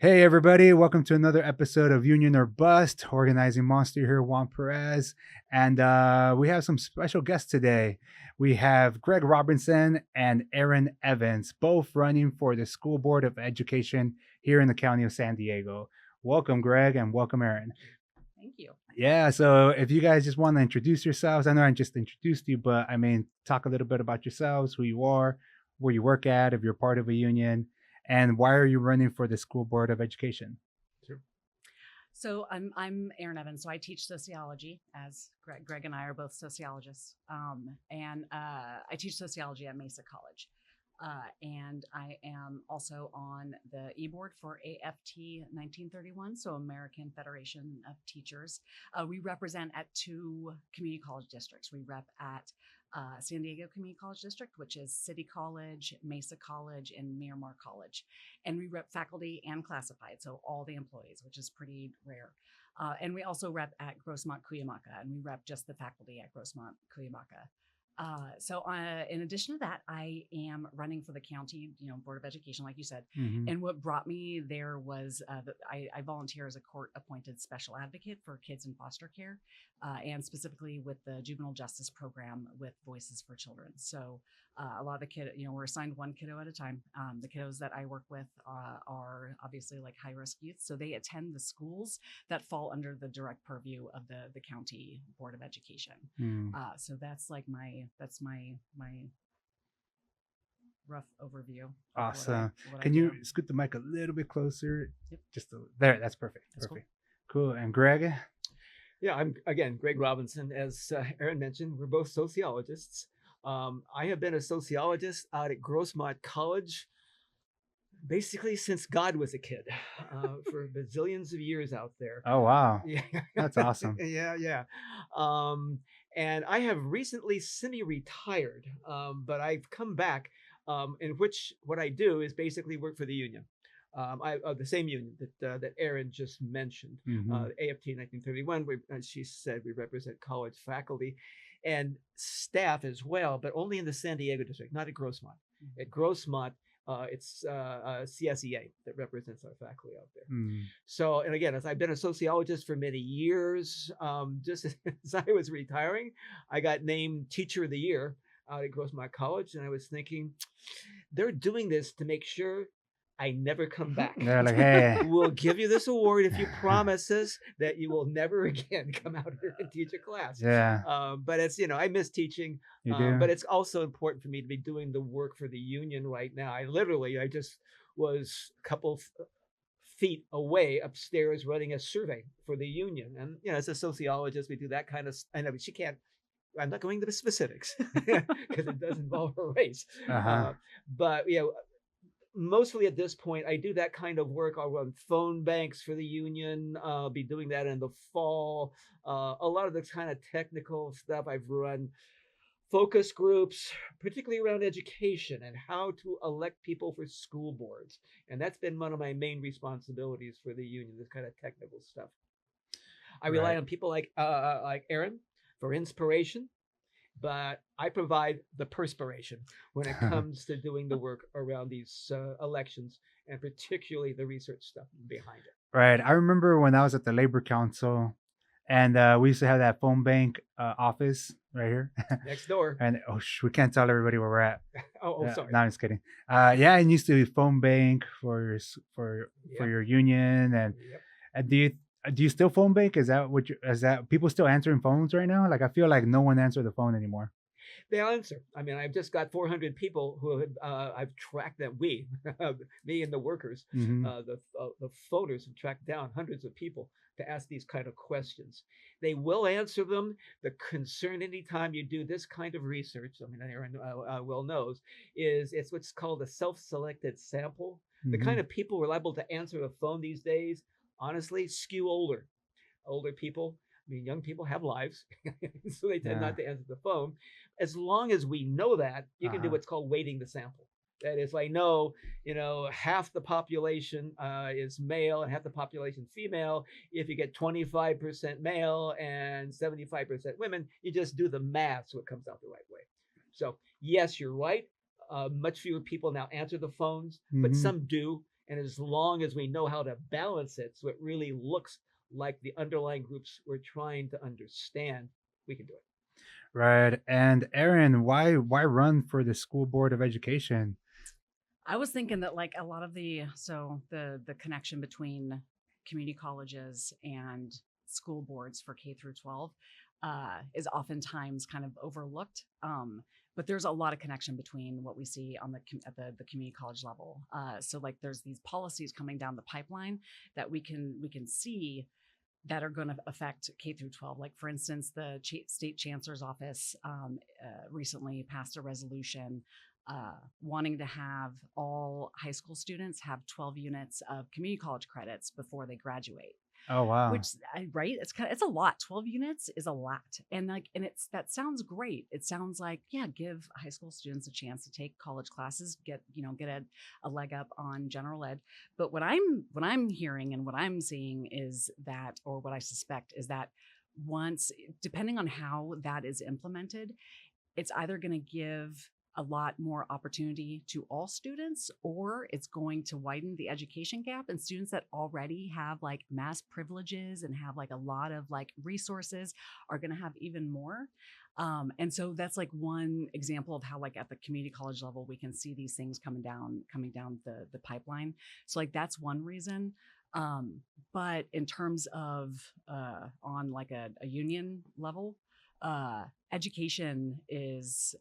Hey everybody, welcome to another episode of Union or Bust. Organizing Monster here, Juan Perez. And we have some special guests today. We have Gregg Robinson and Erin Evans, both running for the School Board of Education here in the county of San Diego. Welcome, Greg, and welcome, Erin. Thank you. Yeah, so if you guys just want to introduce yourselves, I know I just introduced you, but I mean, talk a little bit about yourselves, who you are, where you work at, if you're part of a union, and why are you running for the School Board of Education? Sure. So I'm Erin Evans. So I teach sociology, as Greg and I are both sociologists, and I teach sociology at Mesa College. And I am also on the e-board for AFT 1931, so American Federation of Teachers. We represent at two community college districts. We rep at San Diego Community College District, which is City College, Mesa College, and Miramar College. And we rep faculty and classified, so all the employees, which is pretty rare. And we also rep at Grossmont Cuyamaca, and we rep just the faculty at Grossmont Cuyamaca. In addition to that, I am running for the county, Board of Education, like you said. Mm-hmm. And what brought me there was that I volunteer as a court-appointed special advocate for kids in foster care, and specifically with the juvenile justice program with Voices for Children. So a lot of the kids, we're assigned one kiddo at a time. The kiddos that I work with are obviously like high-risk youth, so they attend the schools that fall under the direct purview of the county Board of Education. Mm. So that's like my rough overview. Awesome. What Can I you do. scoot the mic a little bit closer? Yep. There. That's perfect. That's Perfect. Cool. And Greg? Yeah, I'm again Gregg Robinson. As Erin mentioned, we're both sociologists. I have been a sociologist out at Grossmont College basically since God was a kid, for bazillions of years out there. Oh wow, Yeah, that's awesome. yeah. And I have recently semi-retired, but I've come back, in which what I do is basically work for the union. The same union that Erin just mentioned, Mm-hmm. AFT 1931. As she said, we represent college faculty and staff as well, but only in the San Diego district, not at Grossmont. Mm-hmm. At Grossmont, it's CSEA that represents our faculty out there. Mm. So, and again, as I've been a sociologist for many years, just as I was retiring, I got named Teacher of the Year out at Grossmont College, and I was thinking, they're doing this to make sure I never come back. They're like, hey, We'll give you this award if you promise us that you will never again come out here and teach a class. yeah, But it's, I miss teaching, you do. but it's also important for me to be doing the work for the union right now. I just was a couple feet away upstairs running a survey for the union. And, as a sociologist, we do that kind of, I know she can't, I'm not going into the specifics because it does involve her race. Uh-huh. But, mostly at this point, I do that kind of work. I'll run phone banks for the union. I'll be doing that in the fall. A lot of the kind of technical stuff. I've run focus groups, particularly around education and how to elect people for school boards. And that's been one of my main responsibilities for the union, this kind of technical stuff. I rely on people like Erin for inspiration, but I provide the perspiration when it comes to doing the work around these elections, and particularly the research stuff behind it. Right. I remember when I was at the Labor Council, and we used to have that phone bank office right here. Next door. And we can't tell everybody where we're at. Sorry. No, I'm just kidding. Yeah, and used to be phone bank for your union, and Yep. do you still phone bank? Is that people still answering phones right now? Like I feel like no one answers the phone anymore. They answer. I mean, I've just got 400 people who have, I've tracked them. Me and the workers, Mm-hmm. the phoners have tracked down hundreds of people to ask these kind of questions. They will answer them. The concern anytime you do this kind of research, I mean, Erin well knows, is it's what's called a self-selected sample. Mm-hmm. The kind of people reliable to answer the phone these days, honestly, skew older. Older people. I mean, young people have lives, so they tend not to answer the phone. As long as we know that, you can do what's called weighting the sample. That is, I know, half the population is male and half the population female. If you get 25% male and 75% women, you just do the math so it comes out the right way. So yes, you're right. Much fewer people now answer the phones, but some do. And as long as we know how to balance it so it really looks like the underlying groups we're trying to understand, we can do it. Right. And Erin, why run for the school board of education? I was thinking that like a lot of the connection between community colleges and school boards for K through 12 is oftentimes kind of overlooked. But there's a lot of connection between what we see on the community college level. So like there's these policies coming down the pipeline that we can see that are going to affect K through 12. Like for instance, the state chancellor's office recently passed a resolution wanting to have all high school students have 12 units of community college credits before they graduate. Oh wow. Which, right? It's a lot. 12 units is a lot, and that sounds great. It sounds like, yeah, give high school students a chance to take college classes, get a leg up on general ed. But what I'm hearing and what I'm seeing is that, or what I suspect is that once, depending on how that is implemented, it's either going to give a lot more opportunity to all students, or it's going to widen the education gap, and students that already have like mass privileges and have like a lot of like resources are going to have even more. And so that's like one example of how like at the community college level we can see these things coming down the pipeline. So like that's one reason. But in terms of on like a union level, education is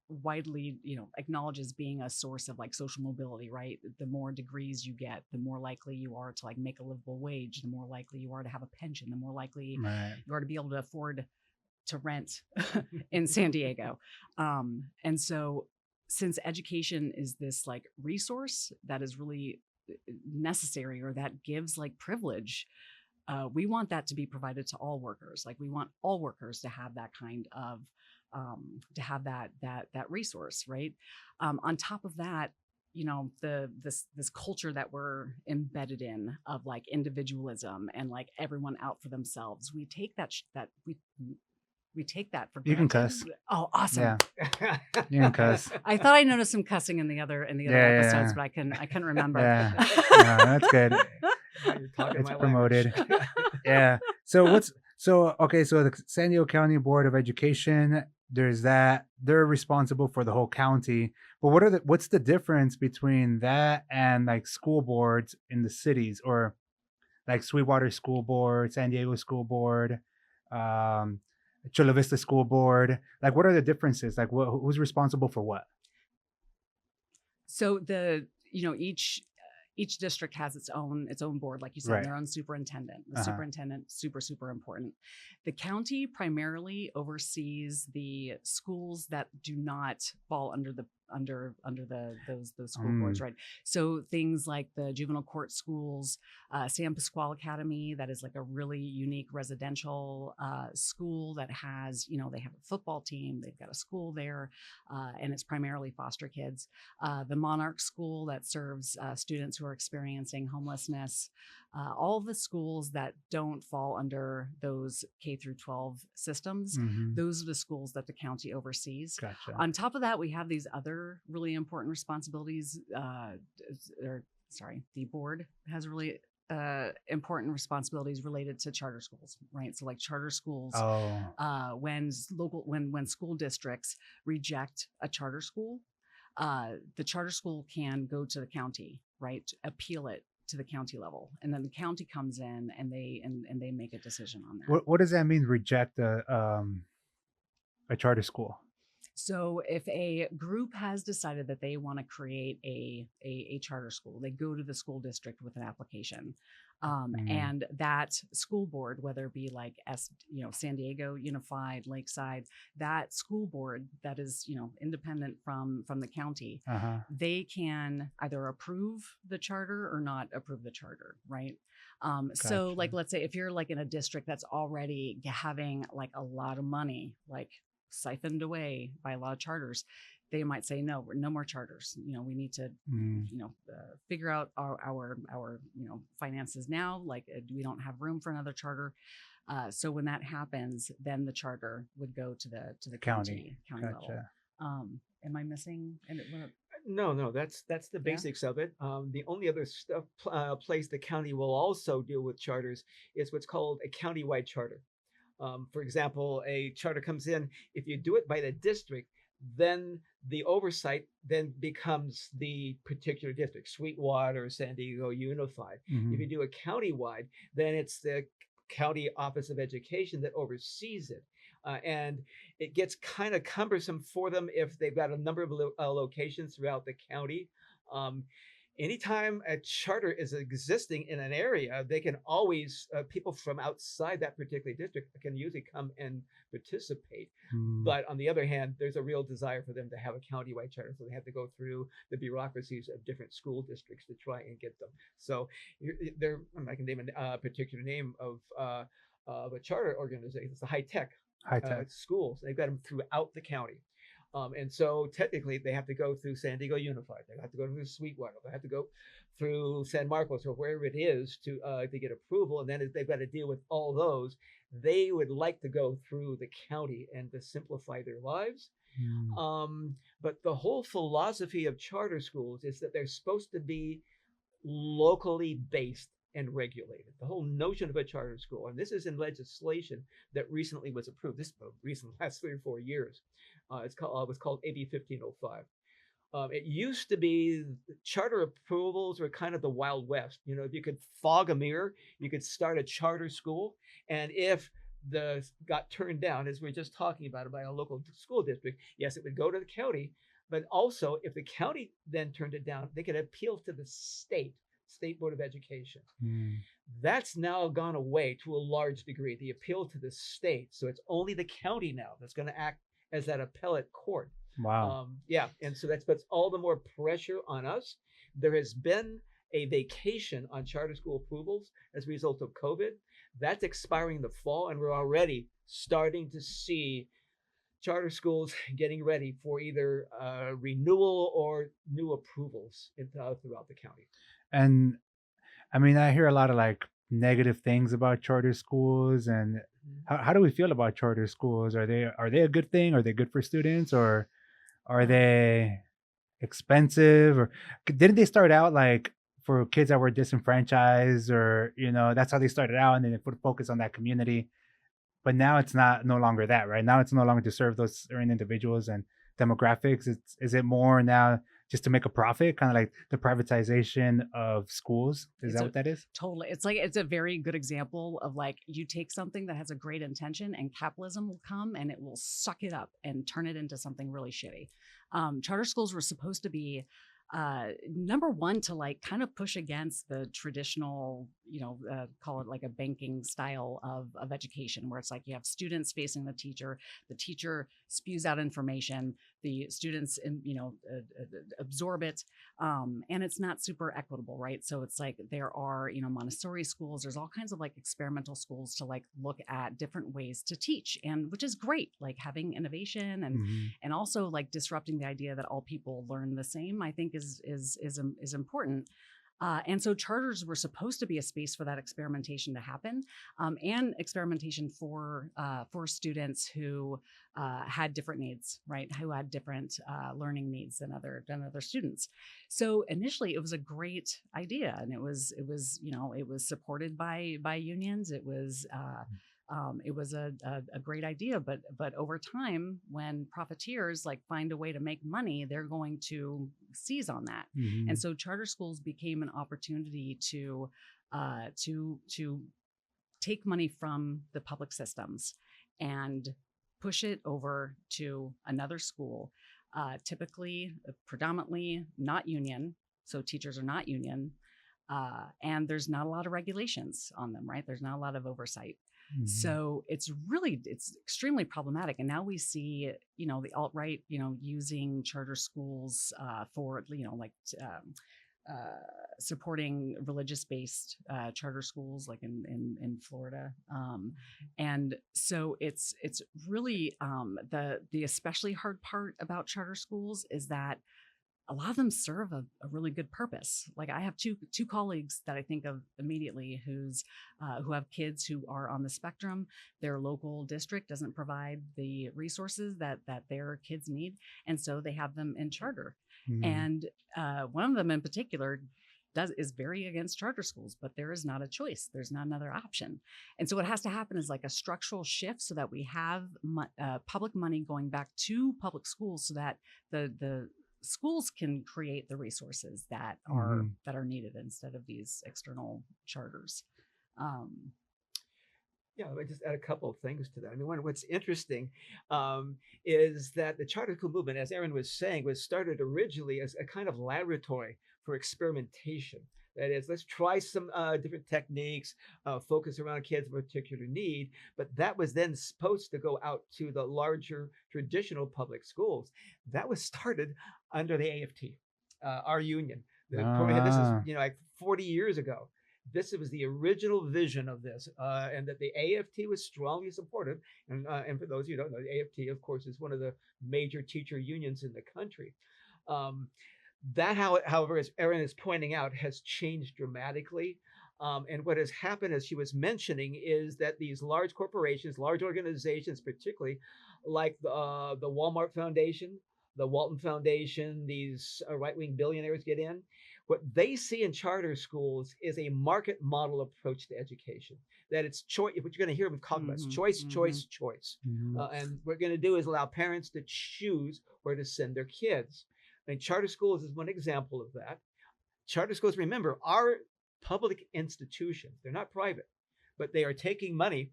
widely, acknowledged as being a source of like social mobility, right? The more degrees you get, the more likely you are to like make a livable wage, the more likely you are to have a pension, the more likely you are to be able to afford to rent in San Diego. And so since education is this like resource that is really necessary, or that gives like privilege, we want that to be provided to all workers. Like we want all workers to have that kind of that resource, right? On top of that, this culture that we're embedded in of like individualism and like everyone out for themselves, we take we take that for You can granted. cuss. Oh, awesome! Yeah, you can cuss. I thought I noticed some cussing in the other episodes, but I couldn't remember. Yeah, no, that's good. You're talking It's my promoted. language. Yeah. So okay, so the San Diego County Board of Education, there's that. They're responsible for the whole county. But what's the difference between that and like school boards in the cities, or like Sweetwater School Board, San Diego School Board, um, Chula Vista School Board? Like, what are the differences? Like, who's responsible for what? So each district has its own board, like you said, Right. their own superintendent. The superintendent, super important. The county primarily oversees the schools that do not fall under those school boards, right? So things like the juvenile court schools, San Pasquale Academy, that is like a really unique residential school that has, they have a football team, they've got a school there, and it's primarily foster kids. The Monarch School that serves students who are experiencing homelessness. All of the schools that don't fall under those K through 12 systems, those are the schools that the county oversees. Gotcha. On top of that, we have these other really important responsibilities. The board has really important responsibilities related to charter schools, right? So like charter schools, when school districts reject a charter school, the charter school can go to the county, right? Appeal it to the county level, and then the county comes in and they make a decision on that. What does that mean? Reject a charter school? So if a group has decided that they want to create a charter school, they go to the school district with an application. And that school board, whether it be like San Diego Unified, Lakeside, that school board that is independent from the county, they can either approve the charter or not approve the charter, right? So like, let's say if you're like in a district that's already having like a lot of money, like siphoned away by a lot of charters, they might say no more charters. We need to figure out our finances now. Like we don't have room for another charter. So when that happens, then the charter would go to the county Gotcha. level. Am I missing? No, that's the Yeah. basics of it. The only other stuff place the county will also deal with charters is what's called a countywide charter. For example, a charter comes in. If you do it by the district, then the oversight then becomes the particular district, Sweetwater, San Diego Unified. If Mm-hmm. you do a countywide, then it's the county office of education that oversees it. And it gets kind of cumbersome for them if they've got a number of locations throughout the county. Um, Anytime a charter is existing in an area, they can always, people from outside that particular district can usually come and participate. Mm. But on the other hand, there's a real desire for them to have a countywide charter. So they have to go through the bureaucracies of different school districts to try and get them. So there, I can name a particular name of a charter organization. It's the high tech High tech. schools. They've got them throughout the county. And so technically they have to go through San Diego Unified. They have to go through Sweetwater. They have to go through San Marcos or wherever it is to get approval. And then they've got to deal with all those. They would like to go through the county and to simplify their lives. Mm. But the whole philosophy of charter schools is that they're supposed to be locally based and regulated. The whole notion of a charter school, and this is in legislation that recently was approved. This recent last 3 or 4 years. It's called was called AB 1505. It used to be charter approvals were kind of the Wild West. You know, if you could fog a mirror, you could start a charter school, and if the got turned down, as we are just talking about it, by a local school district, yes, it would go to the county, but also if the county then turned it down, they could appeal to the state board of education. Mm. That's now gone away to a large degree, the appeal to the state. So it's only the county now that's going to act as that appellate court. Wow. Yeah, and so that puts all the more pressure on us. There has been a vacation on charter school approvals as a result of COVID. That's expiring in the fall, and we're already starting to see charter schools getting ready for either renewal or new approvals throughout the county. And I mean, I hear a lot of like negative things about charter schools, and how do we feel about charter schools? Are they a good thing? Are they good for students, or are Um, they expensive? Or didn't they start out like for kids that were disenfranchised, or that's how they started out, and then they put focus on that community. But now it's not no longer that, right? Now it's no longer to serve those certain individuals and demographics. Is it more now just to make a profit, kind of like the privatization of schools? Is it's that a what that is? totally, it's a very good example of like you take something that has a great intention and capitalism will come and it will suck it up and turn it into something really shitty. Charter schools were supposed to be number one to like kind of push against the traditional, call it like a banking style of education, where it's like you have students facing the teacher spews out information, the students, absorb it, and it's not super equitable, right? So it's like there are, Montessori schools, there's all kinds of like experimental schools to like look at different ways to teach, and which is great, like having innovation Mhm. and also like disrupting the idea that all people learn the same, I think is important. And so charters were supposed to be a space for that experimentation to happen, and experimentation for students who had different needs, right? Who had different learning needs than other students. So initially, it was a great idea, and it was supported by unions. It was a great idea, but over time, when profiteers like find a way to make money, they're going to seize on that. And Mhm. so charter schools became an opportunity to take money from the public systems and push it over to another school, typically predominantly not union. So teachers are not union, and there's not a lot of regulations on them, right? There's not a lot of oversight. Mhm. So it's extremely problematic. And now we see, the alt right, using charter schools for, supporting religious based charter schools like in Florida. And so it's really the especially hard part about charter schools is that a lot of them serve a really good purpose. Like I have two colleagues that I think of immediately who have kids who are on the spectrum. Their local district doesn't provide the resources that their kids need, and so they have them in charter. Mhm. And one of them in particular is very against charter schools, but there is not a choice. There's not another option. And so what has to happen is like a structural shift so that we have public money going back to public schools so that the schools can create the resources that are needed instead of these external charters. Yeah, I just add a couple of things to that. I mean, what's interesting is that the charter school movement, as Erin was saying, was started originally as a kind of laboratory for experimentation. That is, let's try some different techniques, focus around kids of particular need. But that was then supposed to go out to the larger traditional public schools. That was started under the AFT, our union. This is, like 40 years ago. This was the original vision of this, and that the AFT was strongly supportive. And for those who don't know, the AFT, of course, is one of the major teacher unions in the country. However, as Erin is pointing out, has changed dramatically. And what has happened, as she was mentioning, is that these large corporations, large organizations, particularly like the Walmart Foundation, the Walton Foundation, these right-wing billionaires get in. What they see in charter schools is a market model approach to education. That it's choice. What you're going to hear them talk about is choice, choice, choice. And what we're going to do is allow parents to choose where to send their kids. I mean, charter schools is one example of that. Charter schools, remember, are public institutions. They're not private, but they are taking money.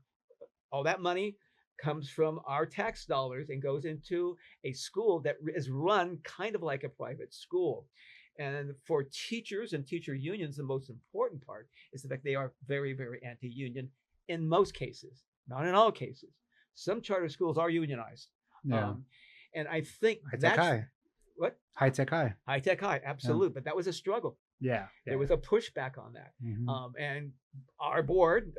All that money comes from our tax dollars and goes into a school that is run kind of like a private school. And for teachers and teacher unions, the most important part is the fact they are very, very anti-union in most cases, not in all cases. Some charter schools are unionized. Yeah. And I think what? High Tech High. High Tech High, absolutely. Yeah. But that was a struggle. Yeah. There was a pushback on that. And our board,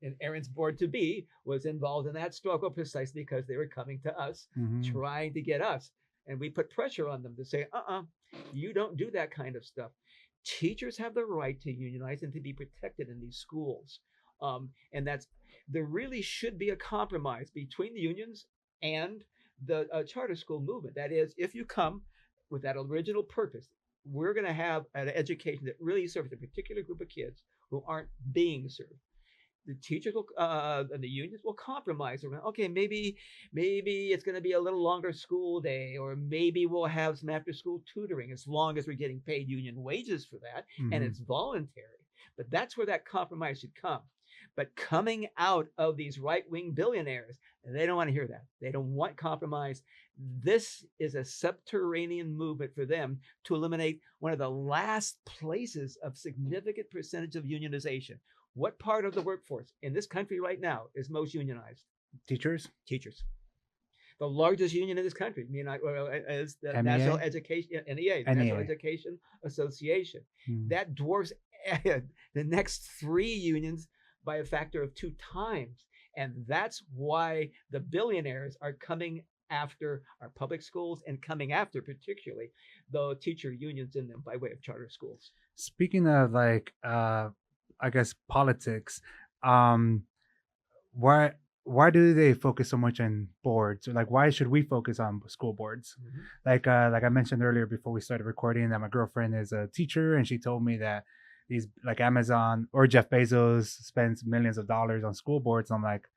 and Erin's board to be, was involved in that struggle precisely because they were coming to us, trying to get us. And we put pressure on them to say, you don't do that kind of stuff. Teachers have the right to unionize and to be protected in these schools. And there really should be a compromise between the unions and the charter school movement. That is, if you come with that original purpose, we're going to have an education that really serves a particular group of kids who aren't being served. The teachers and the unions will compromise around, okay, maybe it's going to be a little longer school day, or maybe we'll have some after school tutoring as long as we're getting paid union wages for that, and it's voluntary. But that's where that compromise should come. But coming out of these right-wing billionaires, they don't want to hear that. They don't want compromise. This is a subterranean movement for them to eliminate one of the last places of significant percentage of unionization. What part of the workforce in this country right now is most unionized? Teachers. The largest union in this country, is the NEA? National Education, NEA, the National Education Association. That dwarfs the next three unions by a factor of 2 times. And that's why the billionaires are coming after our public schools and coming after particularly the teacher unions in them by way of charter schools. Speaking of I guess politics, why do they focus so much on boards? Or why should we focus on school boards? Like I mentioned earlier before we started recording, that my girlfriend is a teacher, and she told me that these Amazon or Jeff Bezos spends millions of dollars on school boards. And I'm like,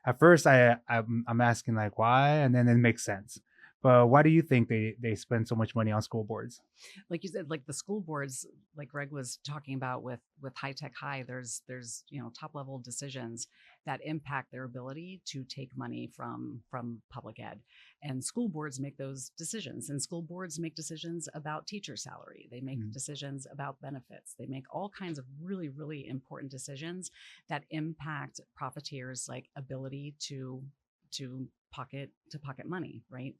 at first I'm asking why, and then it makes sense. But why do you think they spend so much money on school boards? Like you said, the school boards, like Gregg was talking about with High Tech High, there's top level decisions that impact their ability to take money from public ed. And school boards make those decisions. And school boards make decisions about teacher salary. They make decisions about benefits. They make all kinds of really, really important decisions that impact profiteers' ability to pocket money, right?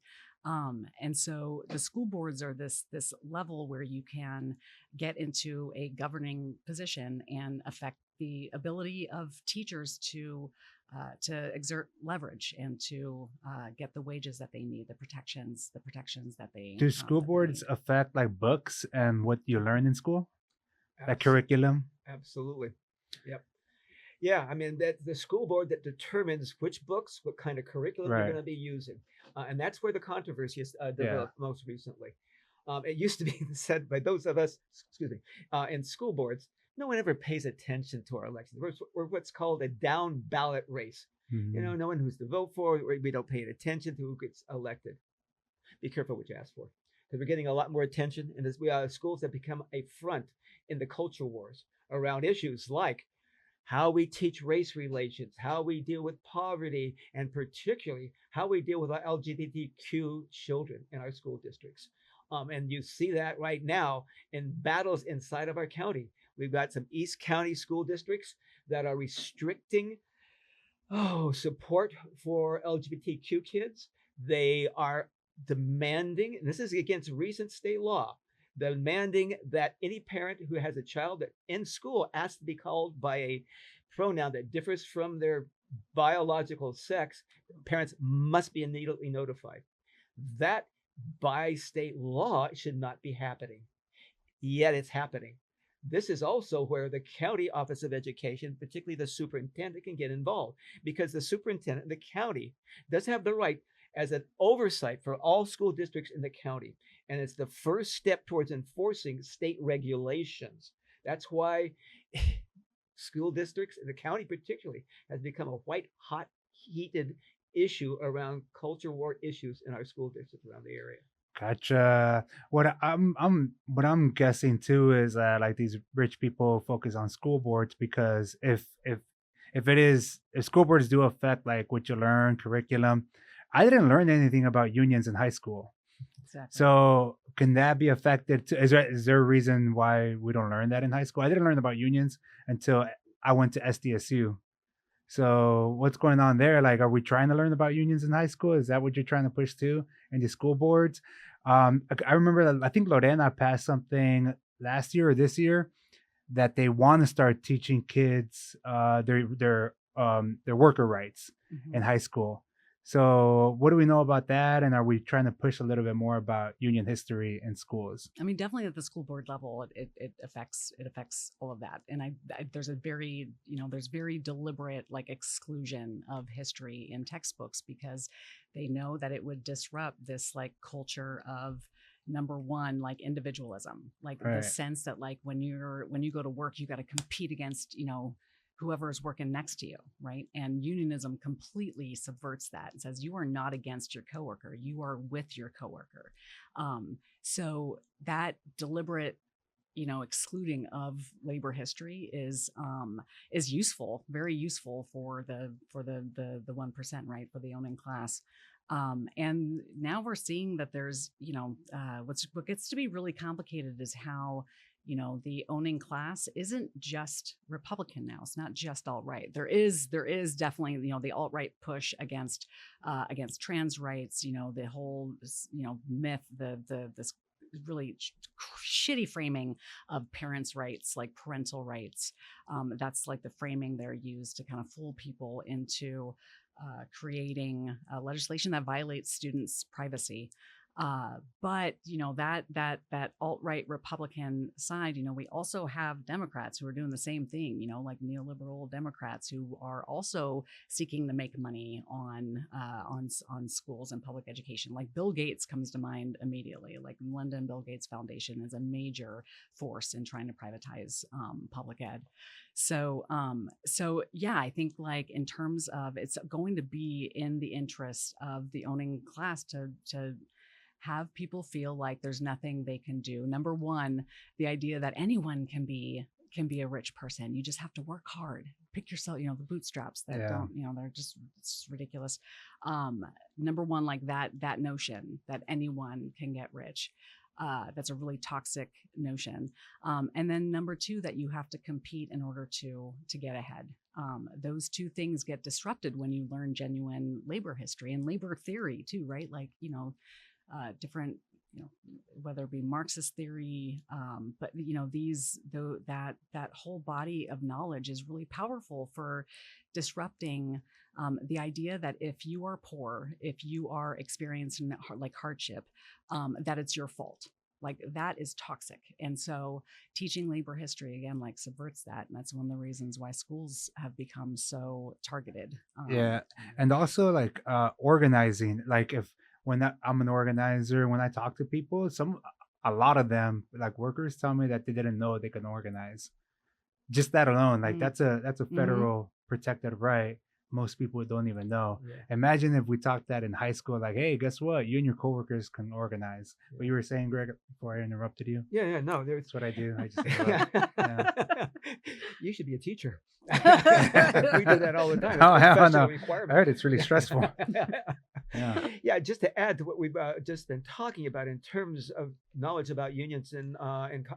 And so the school boards are this level where you can get into a governing position and affect the ability of teachers to exert leverage and to get the wages that they need, the protections that Do school they boards need. affect like books and what you learn in school, like Abs- curriculum? Absolutely. Yep. Yeah, I mean that's the school board that determines which books, what kind of curriculum you're Right. going to be using, and that's where the controversy has Yeah. developed most recently. It used to be said by those of us, excuse me, in school boards, no one ever pays attention to our elections. We're what's called a down ballot race. Mhm. No one who's to vote for. We don't pay attention to who gets elected. Be careful what you ask for, because we're getting a lot more attention, and as we are schools have become a front in the culture wars around issues like how we teach race relations, how we deal with poverty, and particularly how we deal with our LGBTQ children in our school districts. And you see that right now in battles inside of our county. We've got some East County school districts that are restricting support for LGBTQ kids. They are demanding, and this is against recent state law, demanding that any parent who has a child that in school asks to be called by a pronoun that differs from their biological sex, parents must be immediately notified. That by state law should not be happening, yet it's happening. This is also where the county office of education, particularly the superintendent, can get involved, because the superintendent, the county, does have the right as an oversight for all school districts in the county. And it's the first step towards enforcing state regulations. That's why school districts, and the county particularly, has become a white hot, heated issue around culture war issues in our school districts around the area. Gotcha. What I'm guessing too is that like these rich people focus on school boards because if school boards do affect like what you learn curriculum, I didn't learn anything about unions in high school. Exactly. So can that be affected? Is there a reason why we don't learn that in high school? I didn't learn about unions until I went to SDSU. So what's going on there? Like, are we trying to learn about unions in high school? Is that what you're trying to push to in the school boards? I remember that I think Lorena passed something last year or this year that they want to start teaching kids their worker rights in Mhm. high school. So what do we know about that? And are we trying to push a little bit more about union history in schools? I mean, definitely at the school board level, it affects all of that. And there's a very there's very deliberate like exclusion of history in textbooks because they know that it would disrupt this like culture of number one like individualism, like the Right. sense that like when you go to work you got to compete against whoever is working next to you, right? And unionism completely subverts that and says you are not against your coworker, you are with your coworker. So that deliberate, excluding of labor history is useful, very useful for the 1%, right? For the owning class. And now we're seeing that there's, what gets to be really complicated is how the owning class isn't just Republican now. It's not just alt-right. There is definitely the alt-right push against trans rights. The whole myth, the this really shitty framing of parents' rights, like parental rights. That's like the framing they're used to kind of fool people into creating legislation that violates students' privacy. But that alt-right Republican side, we also have Democrats who are doing the same thing, like neoliberal Democrats who are also seeking to make money on schools and public education. Like Bill Gates comes to mind immediately. Like Melinda and Bill Gates Foundation is a major force in trying to privatize public ed. So yeah, I think like in terms of it's going to be in the interest of the owning class to have people feel like there's nothing they can do. Number one, the idea that anyone can be a rich person. You just have to work hard. Pick yourself, the bootstraps that Yeah. don't, they're just it's ridiculous. Number one, like that notion that anyone can get rich. That's a really toxic notion. And then number two, that you have to compete in order to get ahead. Those two things get disrupted when you learn genuine labor history and labor theory too, right? Like, different whether it be Marxist theory, but that whole body of knowledge is really powerful for disrupting the idea that if you are poor, if you are experiencing like hardship, that it's your fault. Like that is toxic. And so teaching labor history again, like subverts that. And that's one of the reasons why schools have become so targeted. Yeah. And also like organizing, like if I'm an organizer, when I talk to people, a lot of them like workers tell me that they didn't know they can organize. Just that alone, like that's a federal protected right. Most people don't even know. Yeah. Imagine if we talked that in high school, like, hey, guess what? You and your coworkers can organize. Yeah. What you were saying, Greg, before I interrupted you? Yeah, no. That's what I do. I just interrupt. Yeah. You should be a teacher. We do that all the time. Oh, It's a hell professional no. requirement. I heard it's really stressful. Yeah, just to add to what we've just been talking about in terms of knowledge about unions in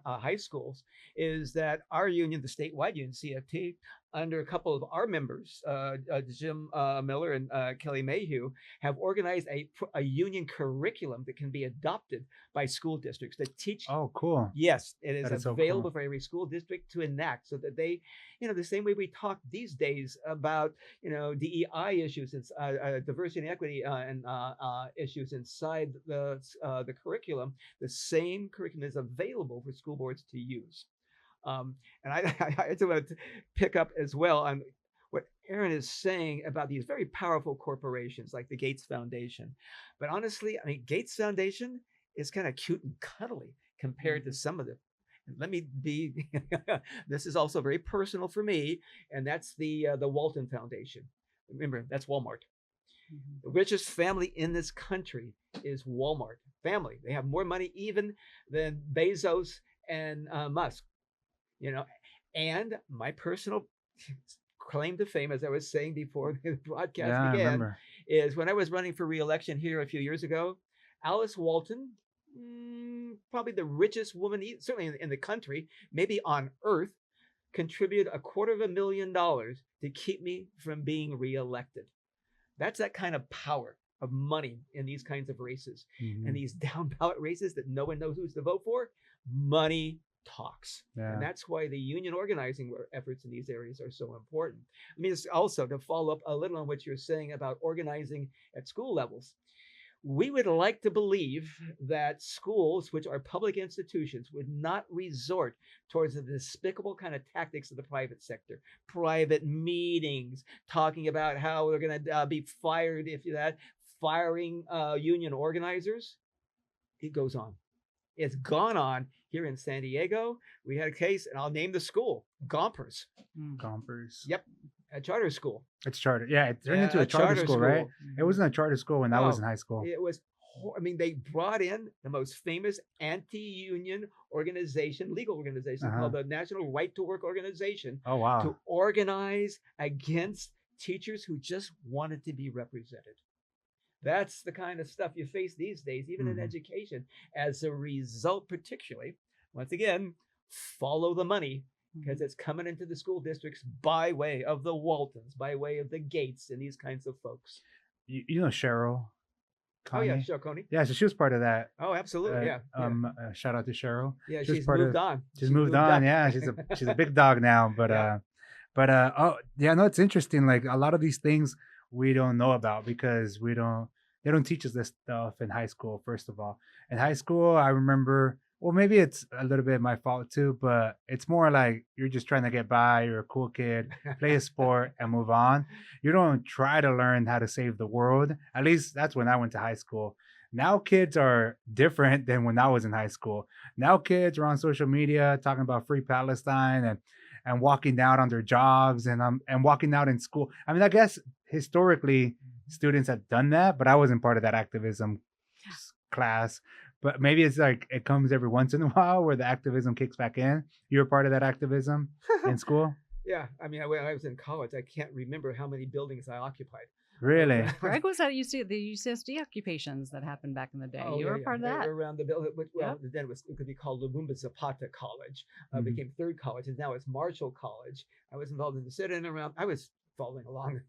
high schools, is that our union, the statewide union, CFT, under a couple of our members, Jim Miller and Kelly Mayhew, have organized a union curriculum that can be adopted by school districts that teach. Oh, cool. Yes, it is available so cool. for every school district to enact, so that they, the same way we talk these days about, DEI issues, and diversity and equity and issues inside the curriculum, the same curriculum is available for school boards to use. And I just want to pick up as well on what Erin is saying about these very powerful corporations like the Gates Foundation. But honestly, I mean, Gates Foundation is kind of cute and cuddly compared to some of them. Let me be, this is also very personal for me, and that's the Walton Foundation. Remember, that's Walmart. The richest family in this country is Walmart family. They have more money even than Bezos and Musk. And my personal claim to fame, as I was saying before the broadcast began, is when I was running for re-election here a few years ago, Alice Walton, probably the richest woman, certainly in the country, maybe on earth, contributed $250,000 to keep me from being re-elected. That's that kind of power of money in these kinds of races. And these down ballot races that no one knows who's to vote for, money talks. And that's why the union organizing efforts in these areas are so important. I mean, it's also to follow up a little on what you're saying about organizing at school levels. We would like to believe that schools, which are public institutions, would not resort towards the despicable kind of tactics of the private sector. Private meetings, talking about how they're going to be fired if that, firing union organizers. It goes on. It's gone on here in San Diego. We had a case, and I'll name the school, Gompers. Gompers. Yep. A charter school. It's charter. Yeah, it turned into a charter school, right? It wasn't a charter school when I was in high school. It was, they brought in the most famous anti-union organization, legal organization called the National Right to Work Organization. Oh, wow. To organize against teachers who just wanted to be represented. That's the kind of stuff you face these days, even in education. As a result, particularly, once again, follow the money, because it's coming into the school districts by way of the Waltons, by way of the Gates, and these kinds of folks. You know Cheryl Coney? Oh, yeah, Cheryl Coney. Yeah, so she was part of that. Oh, absolutely, shout out to Cheryl. Yeah, she's moved on. She's moved on. Yeah, she's a big dog now. But it's interesting. Like a lot of these things we don't know about because they don't teach us this stuff in high school. First of all, in high school, I remember. Well, maybe it's a little bit my fault too, but it's more like you're just trying to get by. You're a cool kid, play a sport, and move on. You don't try to learn how to save the world. At least that's when I went to high school. Now kids are different than when I was in high school. Now kids are on social media talking about free Palestine and walking out on their jobs and walking out in school. I mean, I guess historically students have done that, but I wasn't part of that activism class. But maybe it's like it comes every once in a while where the activism kicks back in. You were part of that activism in school? Yeah. I mean, when I was in college, I can't remember how many buildings I occupied. Really? Greg was at the UCSD occupations that happened back in the day. You were part of that. Around the building. Well, then it could be called Lumumba Zapata College. Became Third College, and now it's Marshall College. I was involved in the sit-in around. I was following along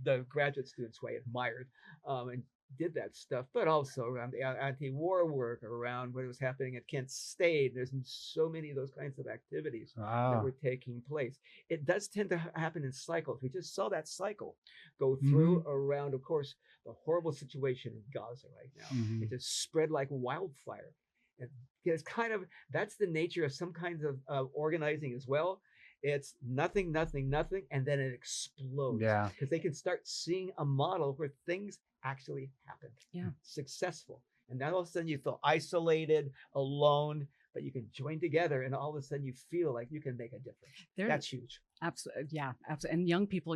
the graduate students who I admired, and did that stuff, but also around the anti-war work, around what was happening at Kent State. There's so many of those kinds of activities that Wow. were taking place. It does tend to happen in cycles. We just saw that cycle go Mm-hmm. through around, of course, the horrible situation in Gaza right now. Mm-hmm. It just spread like wildfire. And it's kind of, that's the nature of some kinds of organizing as well. It's nothing, nothing, nothing, and then it explodes Yeah. because they can start seeing a model where things actually happened. Yeah. Successful. And then all of a sudden you feel isolated, alone, but you can join together and all of a sudden you feel like you can make a difference. That's huge. Absolutely. Yeah. Absolutely. And young people,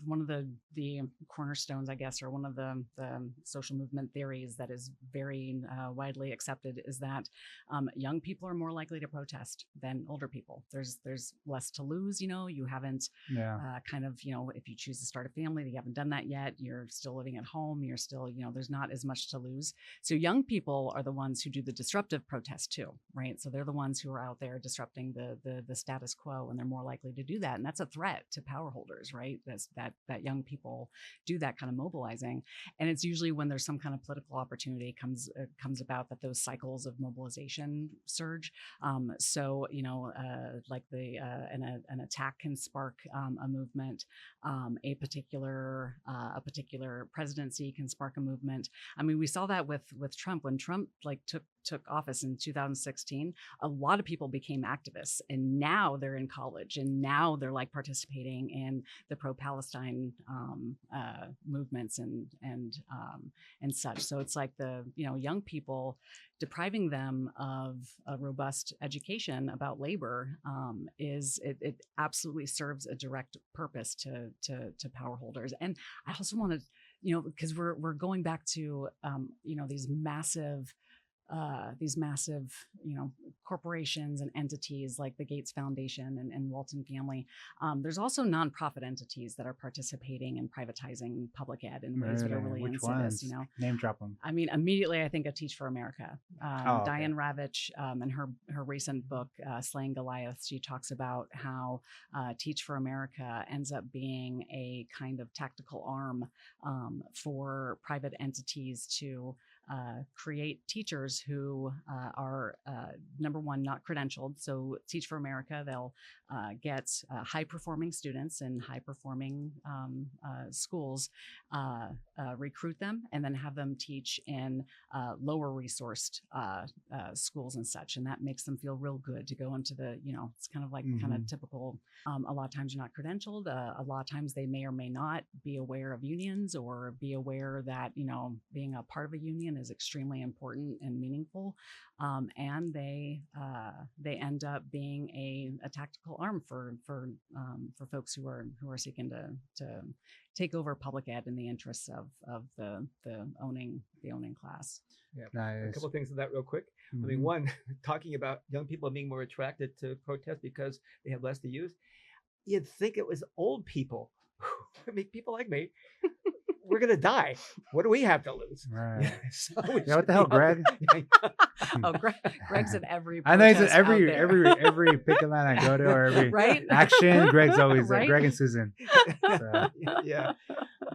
one of the cornerstones, I guess, or one of the social movement theories that is very widely accepted is that young people are more likely to protest than older people. There's less to lose. You haven't if you choose to start a family, you haven't done that yet. You're still living at home. You're still, there's not as much to lose. So young people are the ones who do the disruptive protest too, right? So they're the ones who are out there disrupting the status quo, and they're more likely to do that. And that's a threat to power holders, right? That young people do that kind of mobilizing. And it's usually when there's some kind of political opportunity comes about that those cycles of mobilization surge. Like an attack can spark a movement. A particular presidency can spark a movement. I mean, we saw that with Trump. When Trump took office in 2016, a lot of people became activists, and now they're in college, and now they're like participating in the pro-Palestine movements and such. So it's like the young people, depriving them of a robust education about labor it absolutely serves a direct purpose to power holders. And I also want to, because we're going back to these massive corporations and entities like the Gates Foundation and Walton Family. There's also nonprofit entities that are participating in privatizing public ed in ways that are really Which insidious. ones? Name drop them. I mean, immediately I think of Teach for America. Okay. Diane Ravitch, in her recent book, Slaying Goliath, she talks about how Teach for America ends up being a kind of tactical arm for private entities to create teachers who are, number one, not credentialed. So Teach for America, they'll get high-performing students in high-performing schools, recruit them, and then have them teach in lower-resourced schools and such. And that makes them feel real good to go into the, it's kind of like kind of typical. A lot of times you're not credentialed. A lot of times they may or may not be aware of unions or be aware that, being a part of a union is extremely important and meaningful. And they end up being a tactical arm for folks who are seeking to take over public ed in the interests of the owning class. Yeah. Nice. A couple of things on that real quick. I mean, one, talking about young people being more attracted to protest because they have less to use. You'd think it was old people. I mean, people like me, we're going to die. What do we have to lose? Right. So What the hell, Greg? Oh, Greg's at every I know he's at protest every picket line I go to, or every right? action. Greg's always there. Right? Greg and Susan. So. Yeah.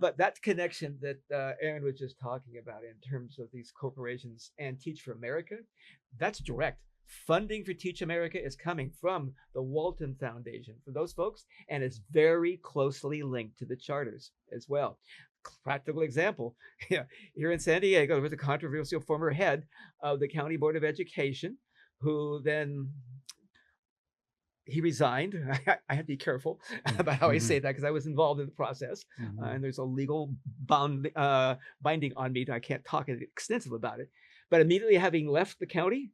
But that connection that Erin was just talking about in terms of these corporations and Teach for America, that's direct. Funding for Teach America is coming from the Walton Foundation for those folks, and it's very closely linked to the charters as well. Practical example, here in San Diego, there was a controversial former head of the County Board of Education who then he resigned. I have to be careful about how I say that because I was involved in the process, and there's a legal binding on me. I can't talk extensively about it. But immediately having left the county,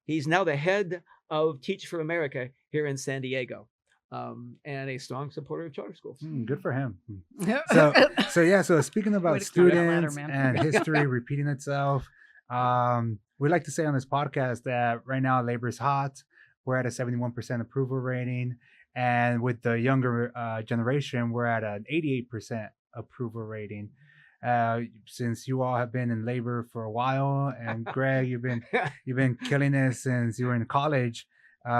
he's now the head of Teach for America here in San Diego, and a strong supporter of charter schools. Good for him. So speaking about students and history repeating itself, we like to say on this podcast that right now labor is hot. We're at a 71% approval rating. And with the younger generation, we're at an 88% approval rating. Since you all have been in labor for a while, and Greg, you've been killing it since you were in college,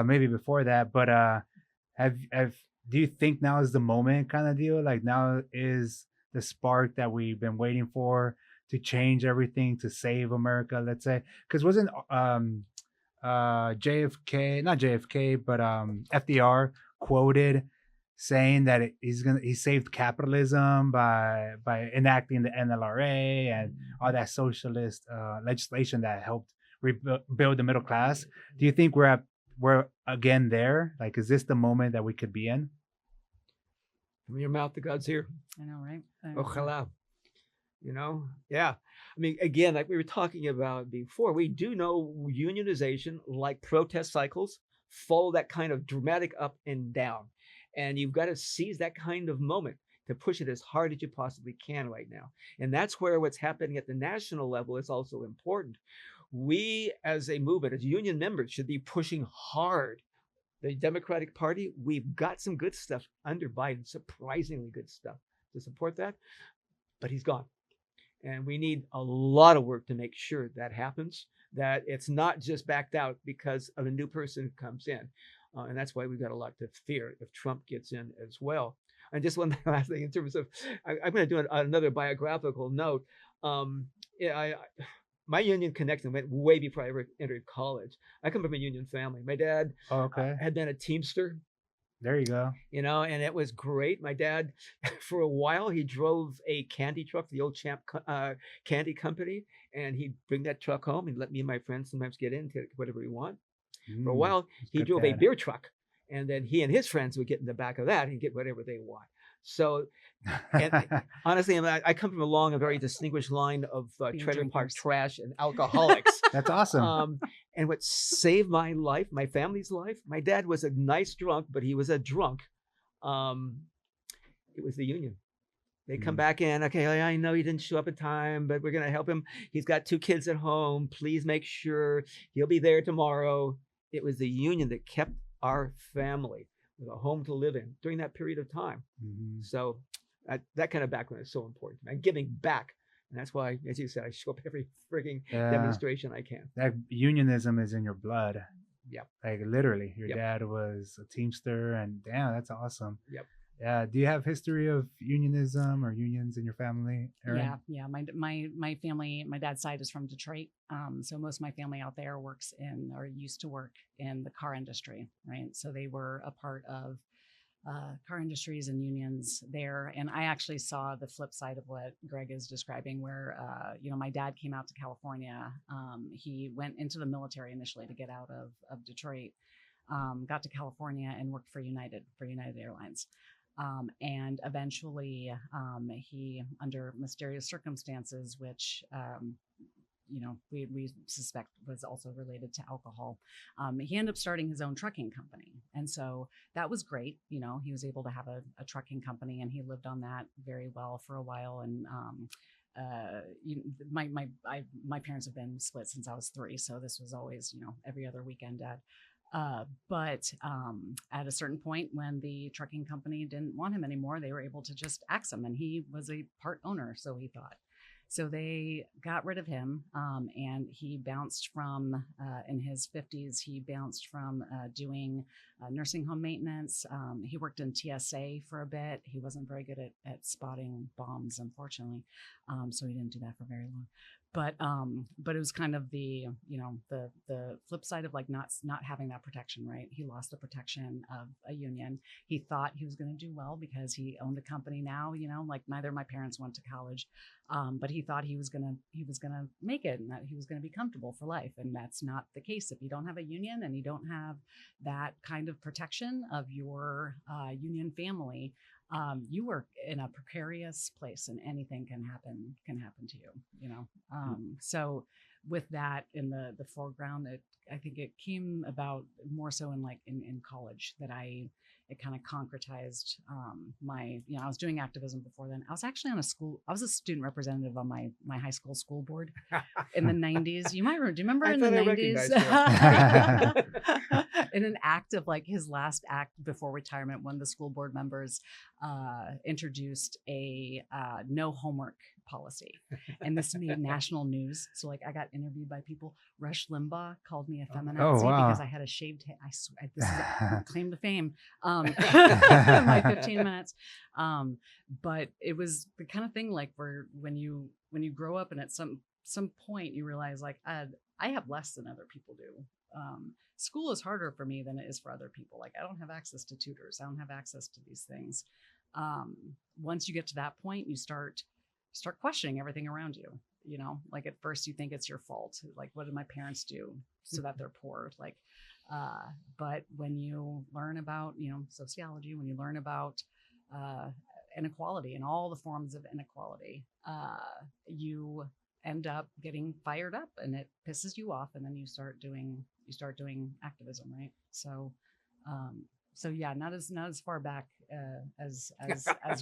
maybe before that. But do you think now is the moment kind of deal? Like now is the spark that we've been waiting for to change everything to save America, let's say? Because wasn't JFK, not JFK, but FDR quoted saying that he saved capitalism by enacting the NLRA and all that socialist legislation that helped rebuild the middle class. Do you think we're again there? Like, is this the moment that we could be in? From your mouth to God's ear. I know, right? Ojalá. Yeah. I mean, again, like we were talking about before, we do know unionization, like protest cycles, follow that kind of dramatic up and down. And you've got to seize that kind of moment to push it as hard as you possibly can right now. And that's where what's happening at the national level is also important. We, as a movement, as union members, should be pushing hard. The Democratic Party, we've got some good stuff under Biden, surprisingly good stuff to support that, but he's gone. And we need a lot of work to make sure that happens, that it's not just backed out because of a new person who comes in. And that's why we've got a lot to fear if Trump gets in as well. And just one last thing in terms of, I'm going to do another biographical note. My union connection went way before I ever entered college. I come from a union family. My dad had been a Teamster. There you go. And it was great. My dad, for a while, he drove a candy truck, the old Champ candy company, and he'd bring that truck home and let me and my friends sometimes get in to whatever we want. For a while, he drove a beer truck, and then he and his friends would get in the back of that and get whatever they want. So, and honestly, I come from a very distinguished line of trailer park trash and alcoholics. That's awesome. And what saved my life, my family's life, my dad was a nice drunk, but he was a drunk. It was the union. They come back in. Okay, I know he didn't show up in time, but we're going to help him. He's got 2 kids at home. Please make sure he'll be there tomorrow. It was the union that kept our family with a home to live in during that period of time. So that kind of background is so important. And giving back. And that's why, as you said, I show up every frigging demonstration I can. That unionism is in your blood. Yep. Like literally, your dad was a Teamster, and damn, that's awesome. Yep. Yeah. Do you have history of unionism or unions in your family, Erin? Yeah. My family, my dad's side is from Detroit. So most of my family out there works in or used to work in the car industry, right? So they were a part of car industries and unions there. And I actually saw the flip side of what Gregg is describing, where, my dad came out to California. He went into the military initially to get out of Detroit, got to California and worked for United Airlines. And eventually he, under mysterious circumstances, which, we suspect was also related to alcohol. He ended up starting his own trucking company. And so that was great. He was able to have a trucking company, and he lived on that very well for a while. And my parents have been split since I was 3. So this was always, every other weekend dad. But at a certain point, when the trucking company didn't want him anymore, they were able to just axe him, and he was a part owner, so he thought. So they got rid of him, and he bounced from, in his 50s, he bounced from doing nursing home maintenance. He worked in TSA for a bit. He wasn't very good at spotting bombs, unfortunately, so he didn't do that for very long. But it was kind of the flip side of like not having that protection, right? He lost the protection of a union. He thought he was going to do well because he owned a company now, like neither of my parents went to college, but he thought he was gonna make it and that he was gonna be comfortable for life, and that's not the case. If you don't have a union and you don't have that kind of protection of your union family, you are in a precarious place, and anything can happen to you. So with that in the foreground, I think it came about more so in college that it kind of concretized my, I was doing activism before then. I was actually I was a student representative on my high school board in the 90s. Do you remember in the 90s? In an act of his last act before retirement, one of the school board members introduced a no homework policy, and this made national news. So I got interviewed by people. Rush Limbaugh called me a feminazi because I had a shaved head. I swear, this is a claim to fame. my 15 minutes. But it was the kind of thing like where when you grow up and at some point you realize like I have less than other people do. School is harder for me than it is for other people. Like I don't have access to tutors. I don't have access to these things. Once you get to that point, you start questioning everything around you. You know, like at first you think it's your fault. Like, what did my parents do so that they're poor? Like, but when you learn about, sociology, when you learn about inequality and all the forms of inequality, you end up getting fired up and it pisses you off. And then you start doing activism. Right. So yeah, not as far back as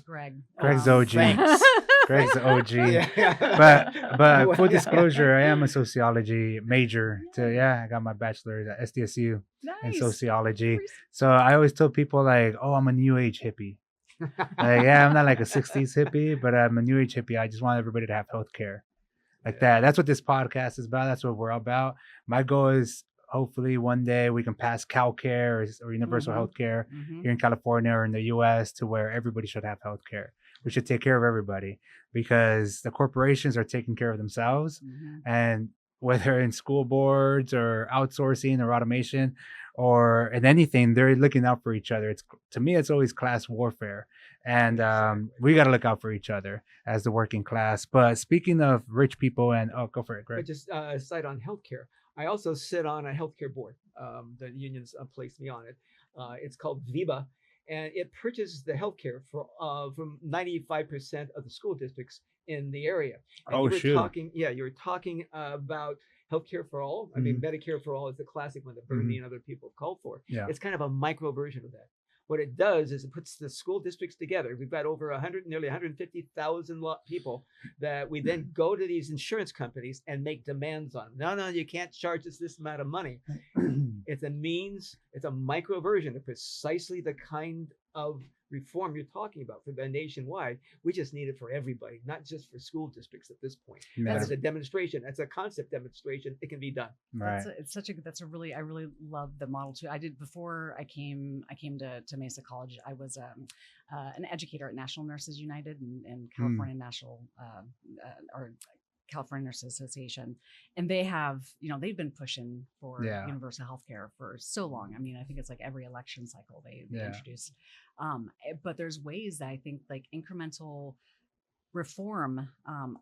Gregg. Gregg's OG. Thanks. Gregg's OG. Yeah. But full disclosure, I am a sociology major. I got my bachelor's at SDSU in sociology. So I always tell people like, oh, I'm a new age hippie. Like, yeah, I'm not like a 60s hippie, but I'm a new age hippie. I just want everybody to have healthcare. Like that. That's what this podcast is about. That's what we're about. My goal is hopefully one day we can pass CalCare or universal healthcare here in California or in the US to where everybody should have healthcare. We should take care of everybody because the corporations are taking care of themselves. And whether in school boards or outsourcing or automation or in anything, they're looking out for each other. To me, it's always class warfare. And we got to look out for each other as the working class. But speaking of rich people go for it, Gregg. But just aside on healthcare, I also sit on a healthcare board. The unions placed me on it. It's called VIBA, and it purchases the healthcare from 95% of the school districts in the area. And you were talking about healthcare for all. I mean, Medicare for all is the classic one that Bernie and other people have called for. Yeah. It's kind of a micro version of that. What it does is it puts the school districts together. We've got over nearly 150,000 people that we then go to these insurance companies and make demands on. No, you can't charge us this amount of money. It's a micro version of precisely the kind of reform you're talking about for the nationwide. We just need it for everybody, not just for school districts at this point. Yeah. That's a demonstration. That's a concept demonstration. It can be done. Right. I really love the model too. I did before I came to Mesa College. I was an educator at National Nurses United and California National or California Nurses Association, and they have, they've been pushing for universal healthcare for so long. I mean, I think it's like every election cycle they introduce. But there's ways that I think like incremental reform,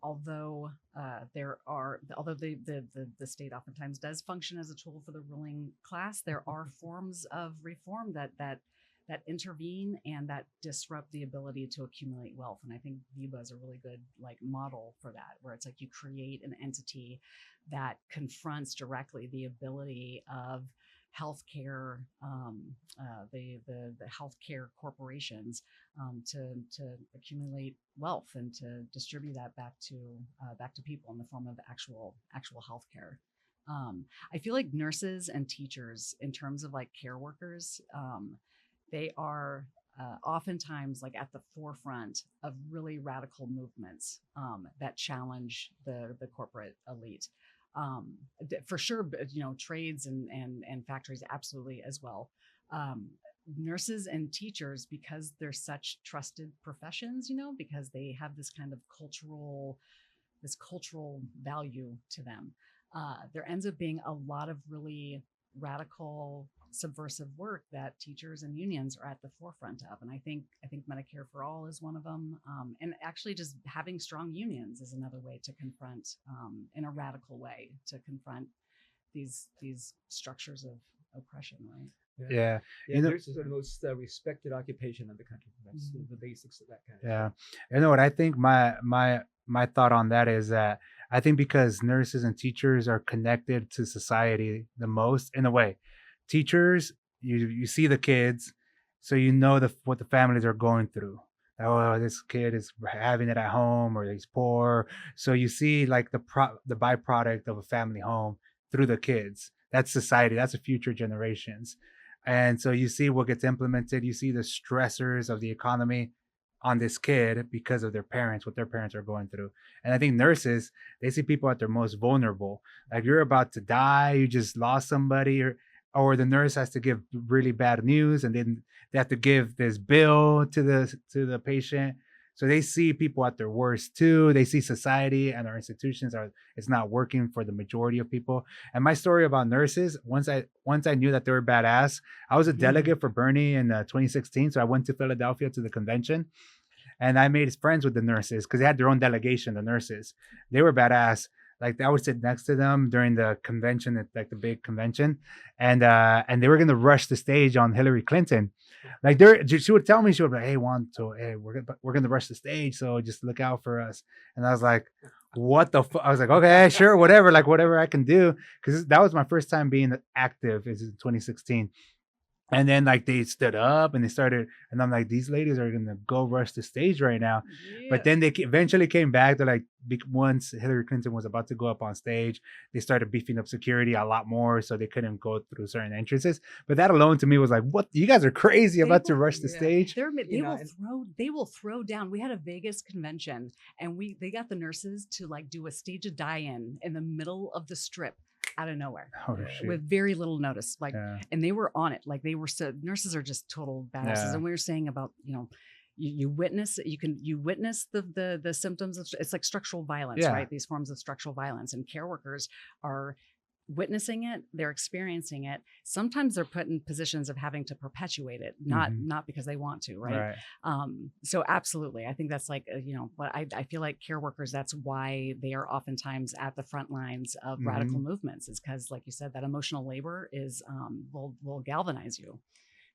although the state oftentimes does function as a tool for the ruling class, there are forms of reform that intervene and that disrupt the ability to accumulate wealth. And I think VIBA is a really good like model for that, where it's like you create an entity that confronts directly the ability of healthcare, the healthcare corporations to accumulate wealth and to distribute that back to people in the form of actual healthcare. I feel like nurses and teachers, in terms of like care workers, they are oftentimes like at the forefront of really radical movements that challenge the corporate elite. For sure, trades and factories absolutely as well. Nurses and teachers, because they're such trusted professions, because they have this kind of cultural value to them. There ends up being a lot of really radical subversive work that teachers and unions are at the forefront of. And I think Medicare for All is one of them. And actually just having strong unions is another way to confront, in a radical way, to confront these structures of oppression, right? Yeah. Nurses are the most respected occupation in the country. That's the basics of that kind of stuff. You know what I think my thought on that is that I think because nurses and teachers are connected to society the most, in a way. Teachers, you see the kids, so you know what the families are going through. Oh, this kid is having it at home, or he's poor. So you see like the byproduct of a family home through the kids. That's society. That's the future generations. And so you see what gets implemented. You see the stressors of the economy on this kid because of their parents, what their parents are going through. And I think nurses, they see people at their most vulnerable. Like you're about to die, you just lost somebody, or the nurse has to give really bad news, and then they have to give this bill to the patient. So they see people at their worst too. They see society and our institutions are it's not working for the majority of people. And my story about nurses, once I knew that they were badass, I was a delegate for Bernie in 2016. So I went to Philadelphia to the convention, and I made friends with the nurses because they had their own delegation. The nurses, they were badass. Like I would sit next to them during the convention, like the big convention, and they were gonna rush the stage on Hillary Clinton. Like she would tell me, she would be like, "Hey, Juan, so hey, we're gonna rush the stage, so just look out for us." And I was like, "What the fuck?" I was like, "Okay, sure, whatever, like whatever I can do," because that was my first time being active. Is in 2016. And then like they stood up and they started, and I'm like, these ladies are gonna go rush the stage right now. But then they eventually came back. They're like, once Hillary Clinton was about to go up on stage, they started beefing up security a lot more, so they couldn't go through certain entrances. But that alone to me was like, what? You guys are crazy about to rush the stage. They will throw down. We had a Vegas convention, and they got the nurses to like do a stage of die-in the middle of the strip, out of nowhere, with very little notice. Like, and they were on it. Like nurses are just total badasses. And we were saying about, you witness the symptoms of, it's like structural violence, right? These forms of structural violence, and care workers are witnessing it, they're experiencing it. Sometimes they're put in positions of having to perpetuate it, not because they want to, right? So absolutely, I think that's like, but I feel like care workers, that's why they are oftentimes at the front lines of radical movements, is because, like you said, that emotional labor is will galvanize you.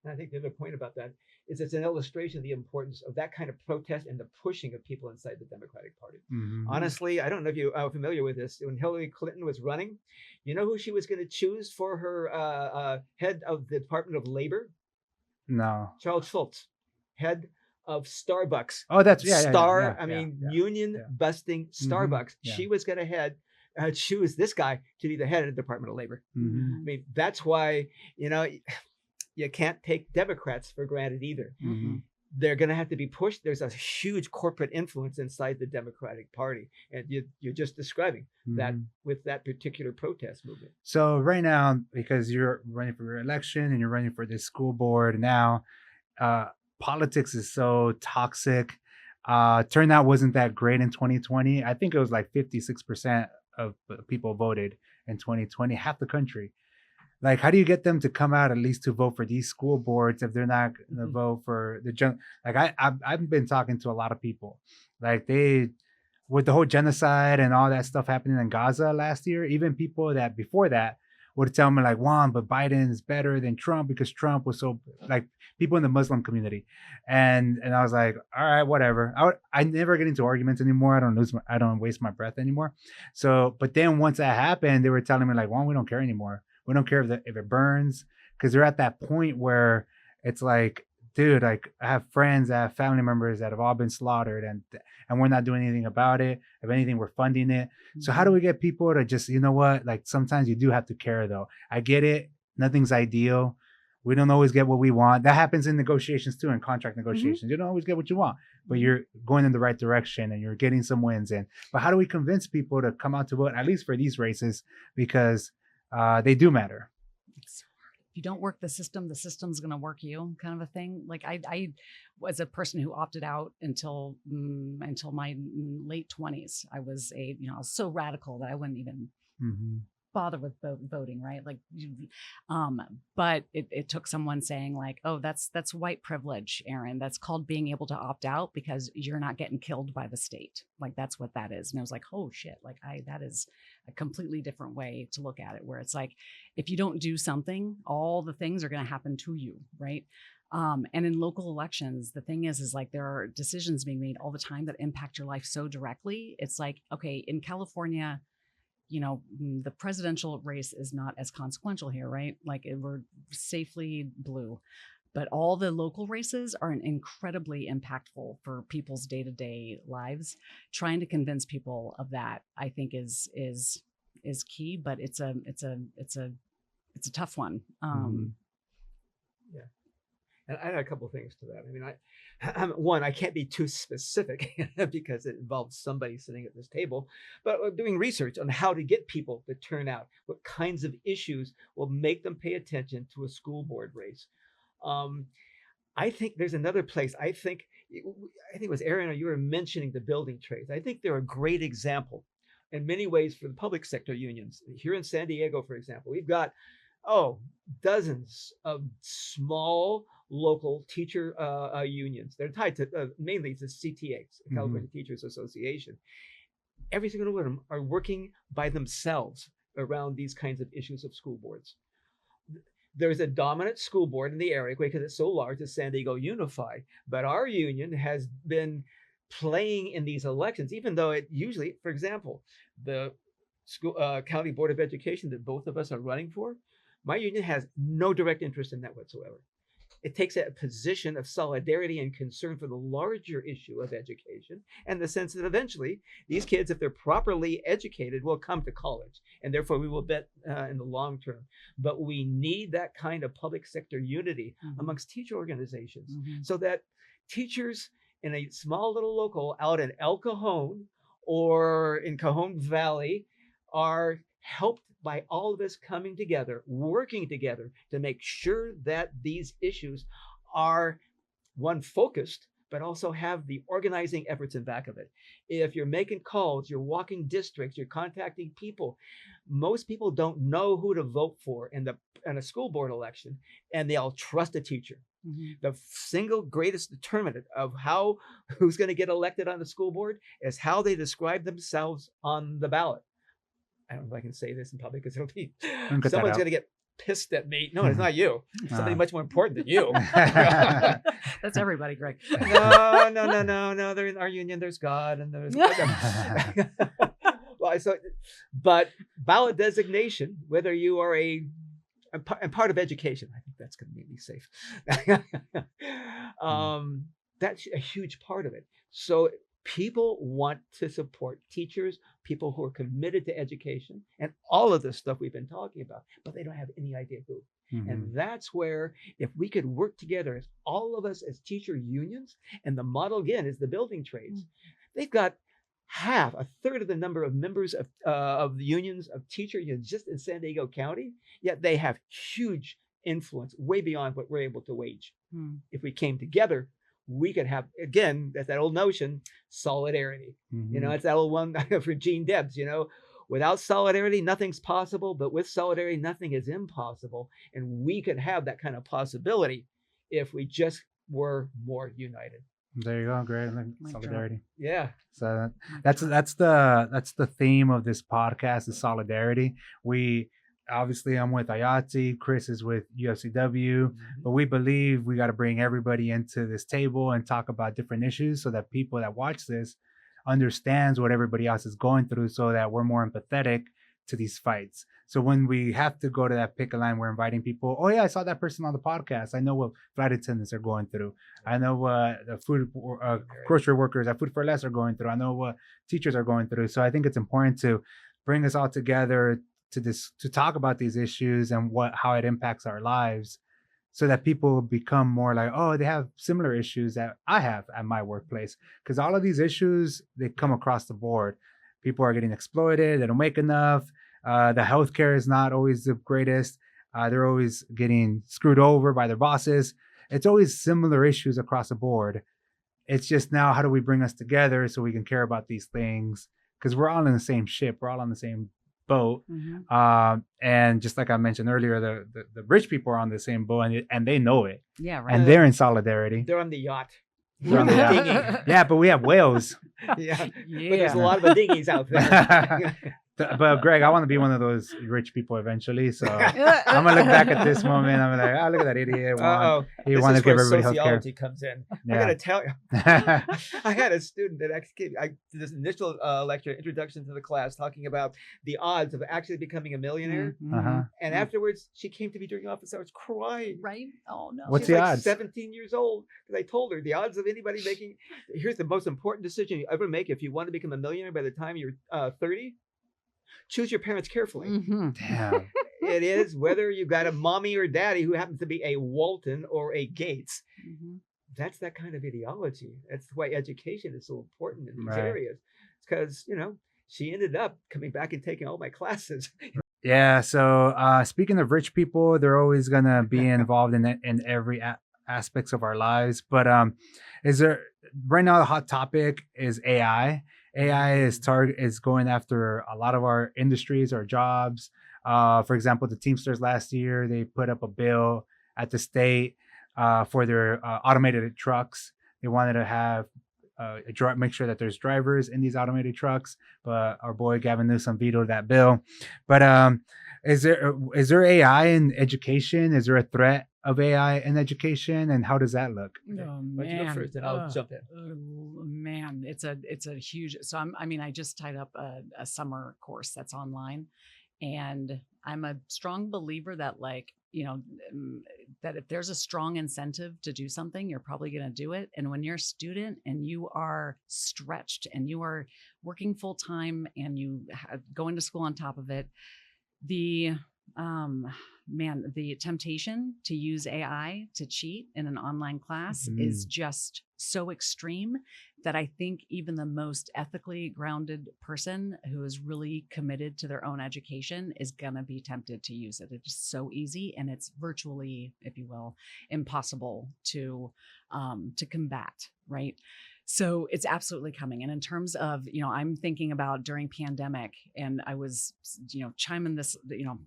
And I think the other point about that is it's an illustration of the importance of that kind of protest and the pushing of people inside the Democratic Party. Honestly, I don't know if you are familiar with this. When Hillary Clinton was running, you know who she was going to choose for her head of the Department of Labor? No. Charles Schultz, head of Starbucks. Oh, that's union busting Starbucks. She was going to choose this guy to be the head of the Department of Labor. I mean, that's why, you can't take Democrats for granted either. They're going to have to be pushed. There's a huge corporate influence inside the Democratic Party. And you're just describing that with that particular protest movement. So right now, because you're running for your election and you're running for this school board now, politics is so toxic. Turnout wasn't that great in 2020. I think it was like 56% of people voted in 2020, half the country. Like, how do you get them to come out at least to vote for these school boards if they're not going to vote for the like I've been talking to a lot of people, like with the whole genocide and all that stuff happening in Gaza last year, even people that before that would tell me like, Juan, but Biden is better than Trump because Trump was so, like, people in the Muslim community. And I was like, all right, whatever. I never get into arguments anymore. I don't waste my breath anymore. So, but then once that happened, they were telling me like, Juan, we don't care anymore. We don't care if it burns, because they're at that point where it's like, dude, like I have friends, I have family members that have all been slaughtered, and we're not doing anything about it. If anything, we're funding it. So how do we get people to just, like sometimes you do have to care though. I get it. Nothing's ideal. We don't always get what we want. That happens in negotiations too, in contract negotiations. You don't always get what you want, but you're going in the right direction and you're getting some wins in. But how do we convince people to come out to vote, at least for these races, because they do matter? If you don't work the system's going to work you, kind of a thing. Like I was a person who opted out until my late 20s. I was I was so radical that I wouldn't even bother with voting, right? Like, but it took someone saying like, oh, that's white privilege, Erin. That's called being able to opt out because you're not getting killed by the state. Like, that's what that is. And I was like, oh shit, like that is a completely different way to look at it, where it's like, if you don't do something, all the things are going to happen to you, right? And in local elections, the thing is like there are decisions being made all the time that impact your life so directly. It's like, okay, in California, the presidential race is not as consequential here, right? Like we're safely blue, but all the local races are incredibly impactful for people's day-to-day lives. Trying to convince people of that, I think, is key, but it's a tough one. Yeah. And I had a couple of things to that. I mean, one, I can't be too specific because it involves somebody sitting at this table, but we're doing research on how to get people to turn out, what kinds of issues will make them pay attention to a school board race. I think there's another place. I think it was Erin, or you were mentioning the building trades. I think they're a great example in many ways for the public sector unions. Here in San Diego, for example, we've got, dozens of small local teacher unions. They're tied to mainly to CTAs, the California Teachers Association. Every single one of them are working by themselves around these kinds of issues of school boards. There's a dominant school board in the area because it's so large, it's San Diego Unified. But our union has been playing in these elections, even though it usually, for example, the school county board of education that both of us are running for, my union has no direct interest in that whatsoever. It takes a position of solidarity and concern for the larger issue of education, and the sense that eventually these kids, if they're properly educated, will come to college, and therefore we will bet in the long term. But we need that kind of public sector unity amongst teacher organizations so that teachers in a small little local out in El Cajon or in Cajon Valley are helped by all of us coming together, working together to make sure that these issues are, one, focused, but also have the organizing efforts in back of it. If you're making calls, you're walking districts, you're contacting people, most people don't know who to vote for in a school board election, and they all trust a teacher. The single greatest determinant of who's going to get elected on the school board is how they describe themselves on the ballot. I don't know if I can say this in public because it'll be someone's going to get pissed at me. No, it's not you. It's somebody much more important than you. That's everybody, Greg. No. They're in our union. There's God and there's. But ballot designation, whether you are and part of education, I think that's going to make me safe. That's a huge part of it. So people want to support teachers, people who are committed to education, and all of this stuff we've been talking about, but they don't have any idea who. And that's where, if we could work together, as all of us as teacher unions, and the model again is the building trades, they've got a third of the number of members of the unions, of teacher unions just in San Diego County, yet they have huge influence way beyond what we're able to wage. If we came together, we could have, again, that's that old notion, solidarity. It's that old one for Gene Debs, without solidarity, nothing's possible, but with solidarity, nothing is impossible. And we could have that kind of possibility if we just were more united. There you go, great. Solidarity. Yeah. So that's the theme of this podcast is solidarity. Obviously, I'm with IATSE, Chris is with UFCW, but we believe we got to bring everybody into this table and talk about different issues so that people that watch this understands what everybody else is going through so that we're more empathetic to these fights. So when we have to go to that picket line, we're inviting people. Oh, yeah, I saw that person on the podcast. I know what flight attendants are going through. I know what the food grocery workers at Food for Less are going through. I know what teachers are going through. So I think it's important to bring us all together to talk about these issues and how it impacts our lives so that people become more like, oh, they have similar issues that I have at my workplace. Because all of these issues, they come across the board. People are getting exploited. They don't make enough. The healthcare is not always the greatest. They're always getting screwed over by their bosses. It's always similar issues across the board. It's just now, how do we bring us together so we can care about these things? Because we're all in the same ship. We're all on the same boat. And just like I mentioned earlier, the rich people are on the same boat and they know it. Yeah, right. And they're in solidarity. They're on the yacht. They're on the yacht. Yeah, but we have whales. Yeah. But there's a lot of dinghies out there. But Greg, I want to be one of those rich people eventually. So I'm gonna look back at this moment. I'm like, look at that idiot. He wanted to give everybody sociology healthcare. comes in. Yeah. I gotta tell you, I had a student that actually did this initial lecture, introduction to the class, talking about the odds of actually becoming a millionaire. And afterwards, she came to me during office hours crying. Right? Oh no. What's She's the like odds? 17 years old. Because I told her the odds of anybody making. Here's the most important decision you ever make if you want to become a millionaire by the time you're 30. Choose your parents carefully. Damn. It is, whether you got a mommy or daddy who happens to be a Walton or a Gates. Mhm. That's that kind of ideology. That's why education is so important in these Right. areas. It's because, she ended up coming back and taking all my classes. Yeah. So speaking of rich people, they're always gonna be involved in it in every aspects of our lives. But is there right now the hot topic is AI? AI is going after a lot of our industries, our jobs. For example, the Teamsters last year they put up a bill at the state for their automated trucks. They wanted to have make sure that there's drivers in these automated trucks, but our boy Gavin Newsom vetoed that bill. But is there AI in education? Is there a threat of AI in education, and how does that look? Oh Why don't you go man. first and I'll jump in. Man, it's a huge. So I just tied up a summer course that's online, and I'm a strong believer that that if there's a strong incentive to do something, you're probably going to do it. And when you're a student and you are stretched and you are working full time and going to school on top of it, the the temptation to use AI to cheat in an online class is just so extreme that I think even the most ethically grounded person who is really committed to their own education is going to be tempted to use it. It's just so easy, and it's virtually, if you will, impossible to combat, right? So it's absolutely coming. And in terms of, I'm thinking about during pandemic, and I was, chiming this,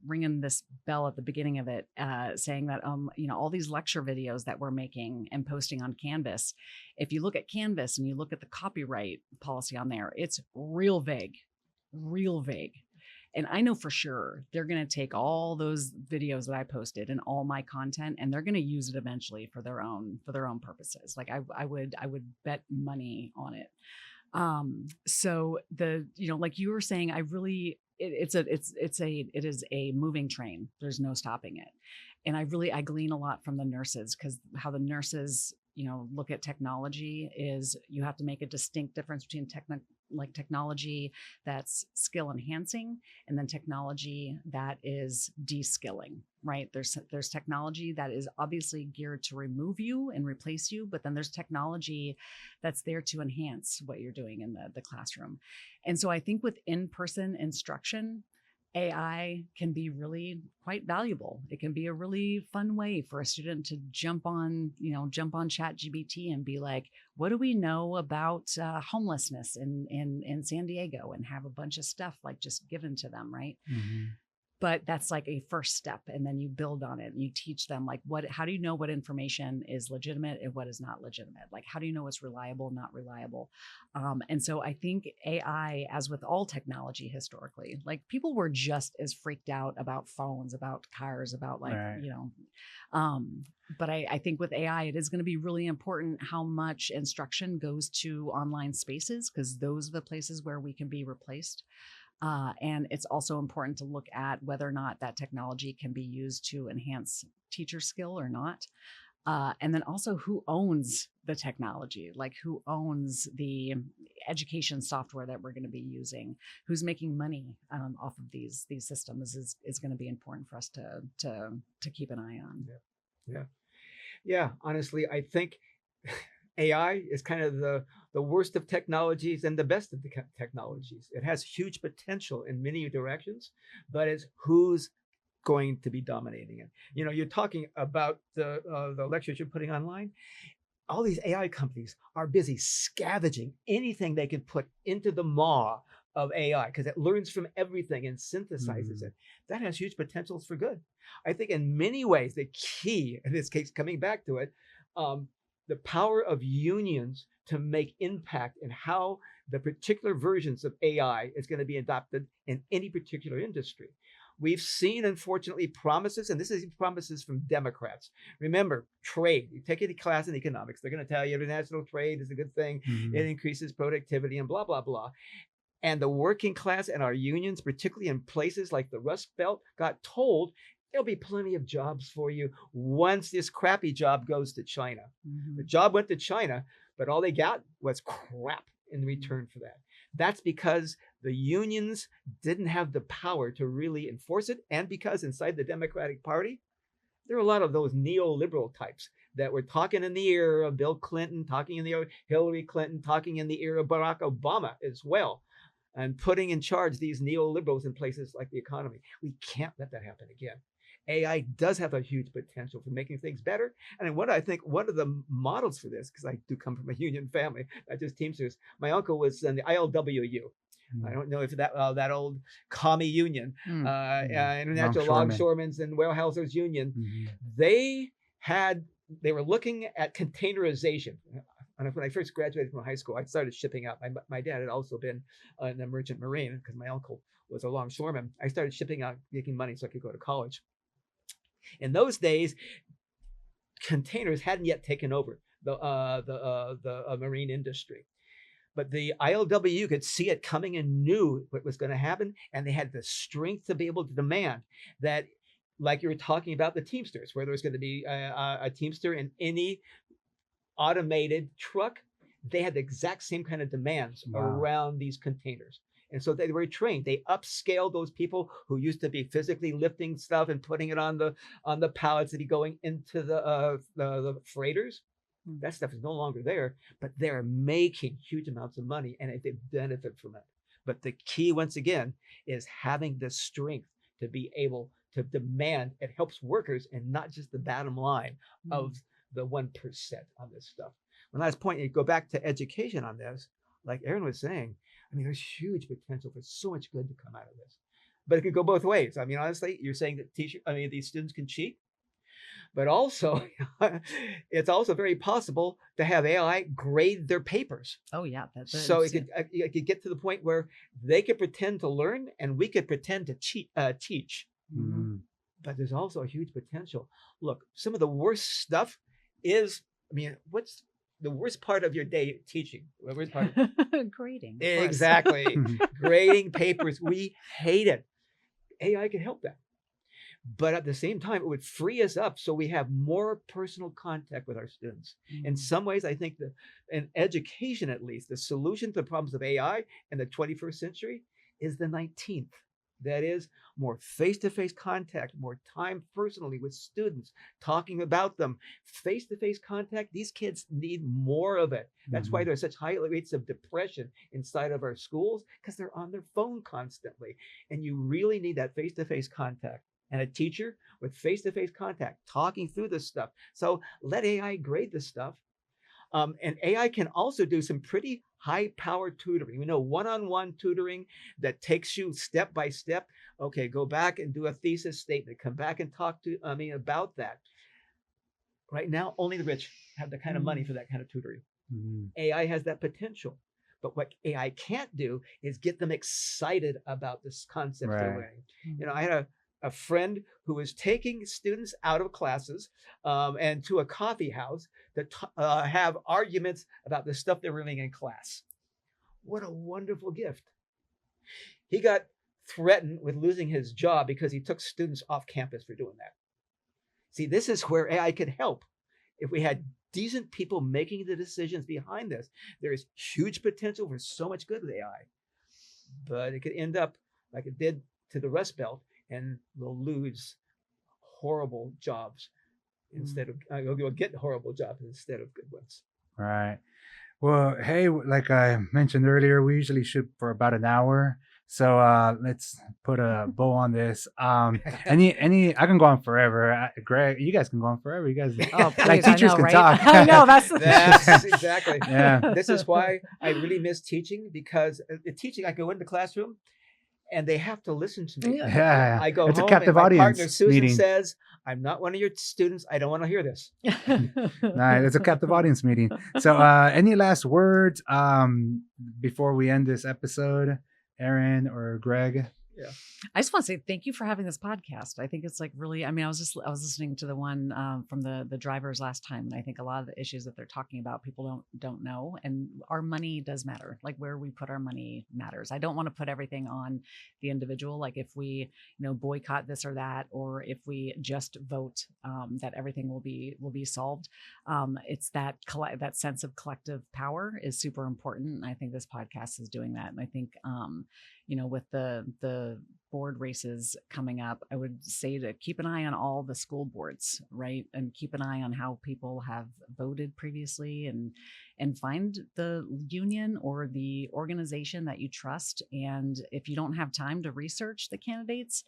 ringing this bell at the beginning of it, saying that, all these lecture videos that we're making and posting on Canvas, if you look at Canvas and you look at the copyright policy on there, it's real vague. And I know for sure they're going to take all those videos that I posted and all my content, and they're going to use it eventually for their own purposes. Like I would bet money on it. So like you were saying, it is a moving train. There's no stopping it. And I glean a lot from the nurses, because how the nurses, look at technology is you have to make a distinct difference between technology that's skill enhancing and then technology that is de-skilling, right? There's technology that is obviously geared to remove you and replace you, but then there's technology that's there to enhance what you're doing in the classroom. And so I think with in-person instruction, AI can be really quite valuable. It can be a really fun way for a student to jump on ChatGPT and be like, what do we know about homelessness in San Diego, and have a bunch of stuff like just given to them, right? But that's like a first step, and then you build on it and you teach them how do you know what information is legitimate and what is not legitimate? Like, how do you know what's reliable, not reliable? And so I think AI, as with all technology historically, like people were just as freaked out about phones, about cars, about Right. But I think with AI, it is going to be really important how much instruction goes to online spaces, because those are the places where we can be replaced. And it's also important to look at whether or not that technology can be used to enhance teacher skill or not. And then also who owns the technology, like who owns the education software that we're going to be using, who's making money off of these systems is going to be important for us to keep an eye on. Yeah. Honestly, I think AI is kind of the worst of technologies and the best of the technologies. It has huge potential in many directions, but it's who's going to be dominating it. You're talking about the lectures you're putting online. All these AI companies are busy scavenging anything they can put into the maw of AI, because it learns from everything and synthesizes it. That has huge potentials for good. I think in many ways, the key, in this case, coming back to it, the power of unions to make impact in how the particular versions of AI is going to be adopted in any particular industry. We've seen, unfortunately, promises, and this is promises from Democrats. Remember, trade. You take any class in economics, they're going to tell you international trade is a good thing. It increases productivity and blah, blah, blah. And the working class and our unions, particularly in places like the Rust Belt, got told there'll be plenty of jobs for you once this crappy job goes to China. The job went to China, but all they got was crap in return for that. That's because the unions didn't have the power to really enforce it, and because inside the Democratic Party, there are a lot of those neoliberal types that were talking in the ear of Bill Clinton, talking in the ear of Hillary Clinton, talking in the ear of Barack Obama as well, and putting in charge these neoliberals in places like the economy. We can't let that happen again. AI does have a huge potential for making things better. And what I think one of the models for this, because I do come from a union family, not just Teamsters, my uncle was in the ILWU. I don't know if that old commie union, International Longshoremen's and Warehouse's Union, they were looking at containerization. And when I first graduated from high school, I started shipping out. My dad had also been in a merchant marine because my uncle was a longshoreman. I started shipping out, making money so I could go to college. In those days, containers hadn't yet taken over the marine industry. But the ILWU could see it coming and knew what was going to happen. And they had the strength to be able to demand that, like you were talking about the Teamsters, where there was going to be a Teamster in any automated truck. They had the exact same kind of demands around these containers. And so they were trained. They upscaled those people who used to be physically lifting stuff and putting it on the pallets to be going into the freighters. That stuff is no longer there, but they're making huge amounts of money and they benefit from it. But the key, once again, is having the strength to be able to demand. It helps workers and not just the bottom line of the 1% on this stuff. One last point, you go back to education on this, like Erin was saying, I mean, there's huge potential for so much good to come out of this. But it could go both ways. I mean, honestly, you're saying that these students can cheat. But also, it's also very possible to have AI grade their papers. Oh, yeah. So it could get to the point where they could pretend to learn and we could pretend to teach. But there's also a huge potential. Look, some of the worst stuff is, I mean, what's the worst part of your day teaching? The worst part? Grading. Exactly. Grading papers. We hate it. AI can help that. But at the same time, it would free us up so we have more personal contact with our students. In some ways, I think that in education, at least, the solution to the problems of AI in the 21st century is the 19th. That is more face-to-face contact, more time personally with students, talking about them. Face-to-face contact, these kids need more of it. That's why there's such high rates of depression inside of our schools, because they're on their phone constantly. And you really need that face-to-face contact. And a teacher with face-to-face contact, talking through this stuff. So let AI grade this stuff. And AI can also do some pretty high-powered tutoring. We know one-on-one tutoring that takes you step by step. Okay, go back and do a thesis statement. Come back and talk to me about that. Right now, only the rich have the kind of money for that kind of tutoring. AI has that potential. But what AI can't do is get them excited about this concept they're learning. You know, I had a friend who was taking students out of classes and to a coffee house to have arguments about the stuff they're learning in class. What a wonderful gift. He got threatened with losing his job because he took students off campus for doing that. See, this is where AI could help. If we had decent people making the decisions behind this, there is huge potential for so much good with AI. But it could end up like it did to the Rust Belt, and we'll lose horrible jobs instead of, we'll get horrible jobs instead of good ones. Right. Well, hey, like I mentioned earlier, we usually shoot for about an hour. So let's put a bow on this. I can go on forever. Greg, you guys can go on forever. You guys, like teachers can talk. I know that's exactly. Yeah. This is why I really miss teaching, because the teaching, I go into the classroom and they have to listen to me. Yeah. I go it's home a captive and my audience partner Susan meeting. says, "I'm not one of your students. I don't want to hear this." Nice. It's a captive audience meeting. So any last words before we end this episode, Erin or Greg? Yeah. I just want to say thank you for having this podcast. I think it's like really, I mean, I was listening to the one from the drivers last time, and I think a lot of the issues that they're talking about, people don't know, and our money does matter. Like where we put our money matters. I don't want to put everything on the individual. Like if we, boycott this or that, or if we just vote that everything will be solved. It's that sense of collective power is super important. And I think this podcast is doing that. And I think, with the board races coming up, I would say to keep an eye on all the school boards, right? And keep an eye on how people have voted previously, and find the union or the organization that you trust. And if you don't have time to research the candidates,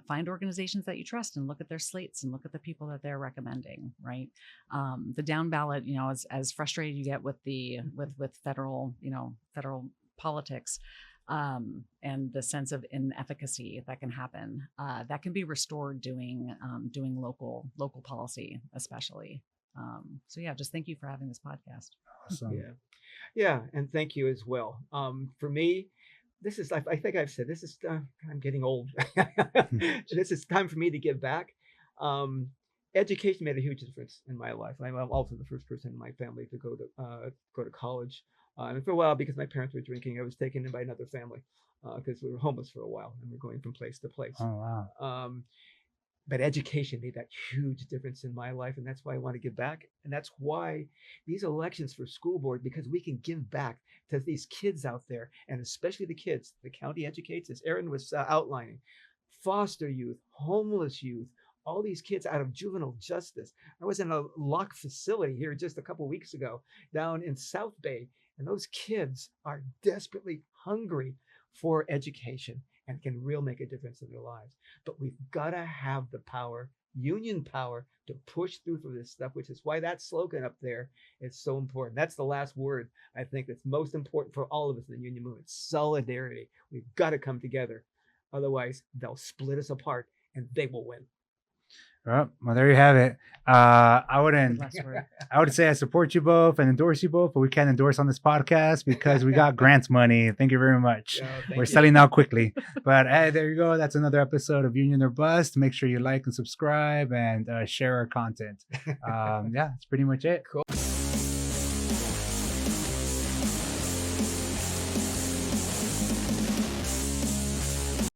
find organizations that you trust and look at their slates and look at the people that they're recommending, right? The down ballot, as frustrated you get with with federal politics, and the sense of inefficacy that can happen, that can be restored doing local policy, especially. So yeah, just thank you for having this podcast. Awesome. Yeah, and thank you as well. For me, this is, I think I've said, this is, I'm getting old. This is time for me to give back. Education made a huge difference in my life. I'm also the first person in my family to go to college. And for a while, because my parents were drinking, I was taken in by another family because we were homeless for a while and we're going from place to place. Oh, wow. But education made that huge difference in my life, and that's why I want to give back. And that's why these elections for school board, because we can give back to these kids out there, and especially the kids the county educates, as Erin was outlining, foster youth, homeless youth, all these kids out of juvenile justice. I was in a locked facility here just a couple of weeks ago down in South Bay, and those kids are desperately hungry for education and can really make a difference in their lives. But we've got to have the power, union power, to push through for this stuff, which is why that slogan up there is so important. That's the last word, I think, that's most important for all of us in the union movement: solidarity. We've got to come together. Otherwise, they'll split us apart and they will win. Well, there you have it. I Last word. would say I support you both and endorse you both, but we can't endorse on this podcast because we got grants money. Thank you very much. We're selling out quickly. But hey, there you go. That's another episode of Union or Bust. Make sure you like and subscribe and share our content. Yeah, that's pretty much it. Cool.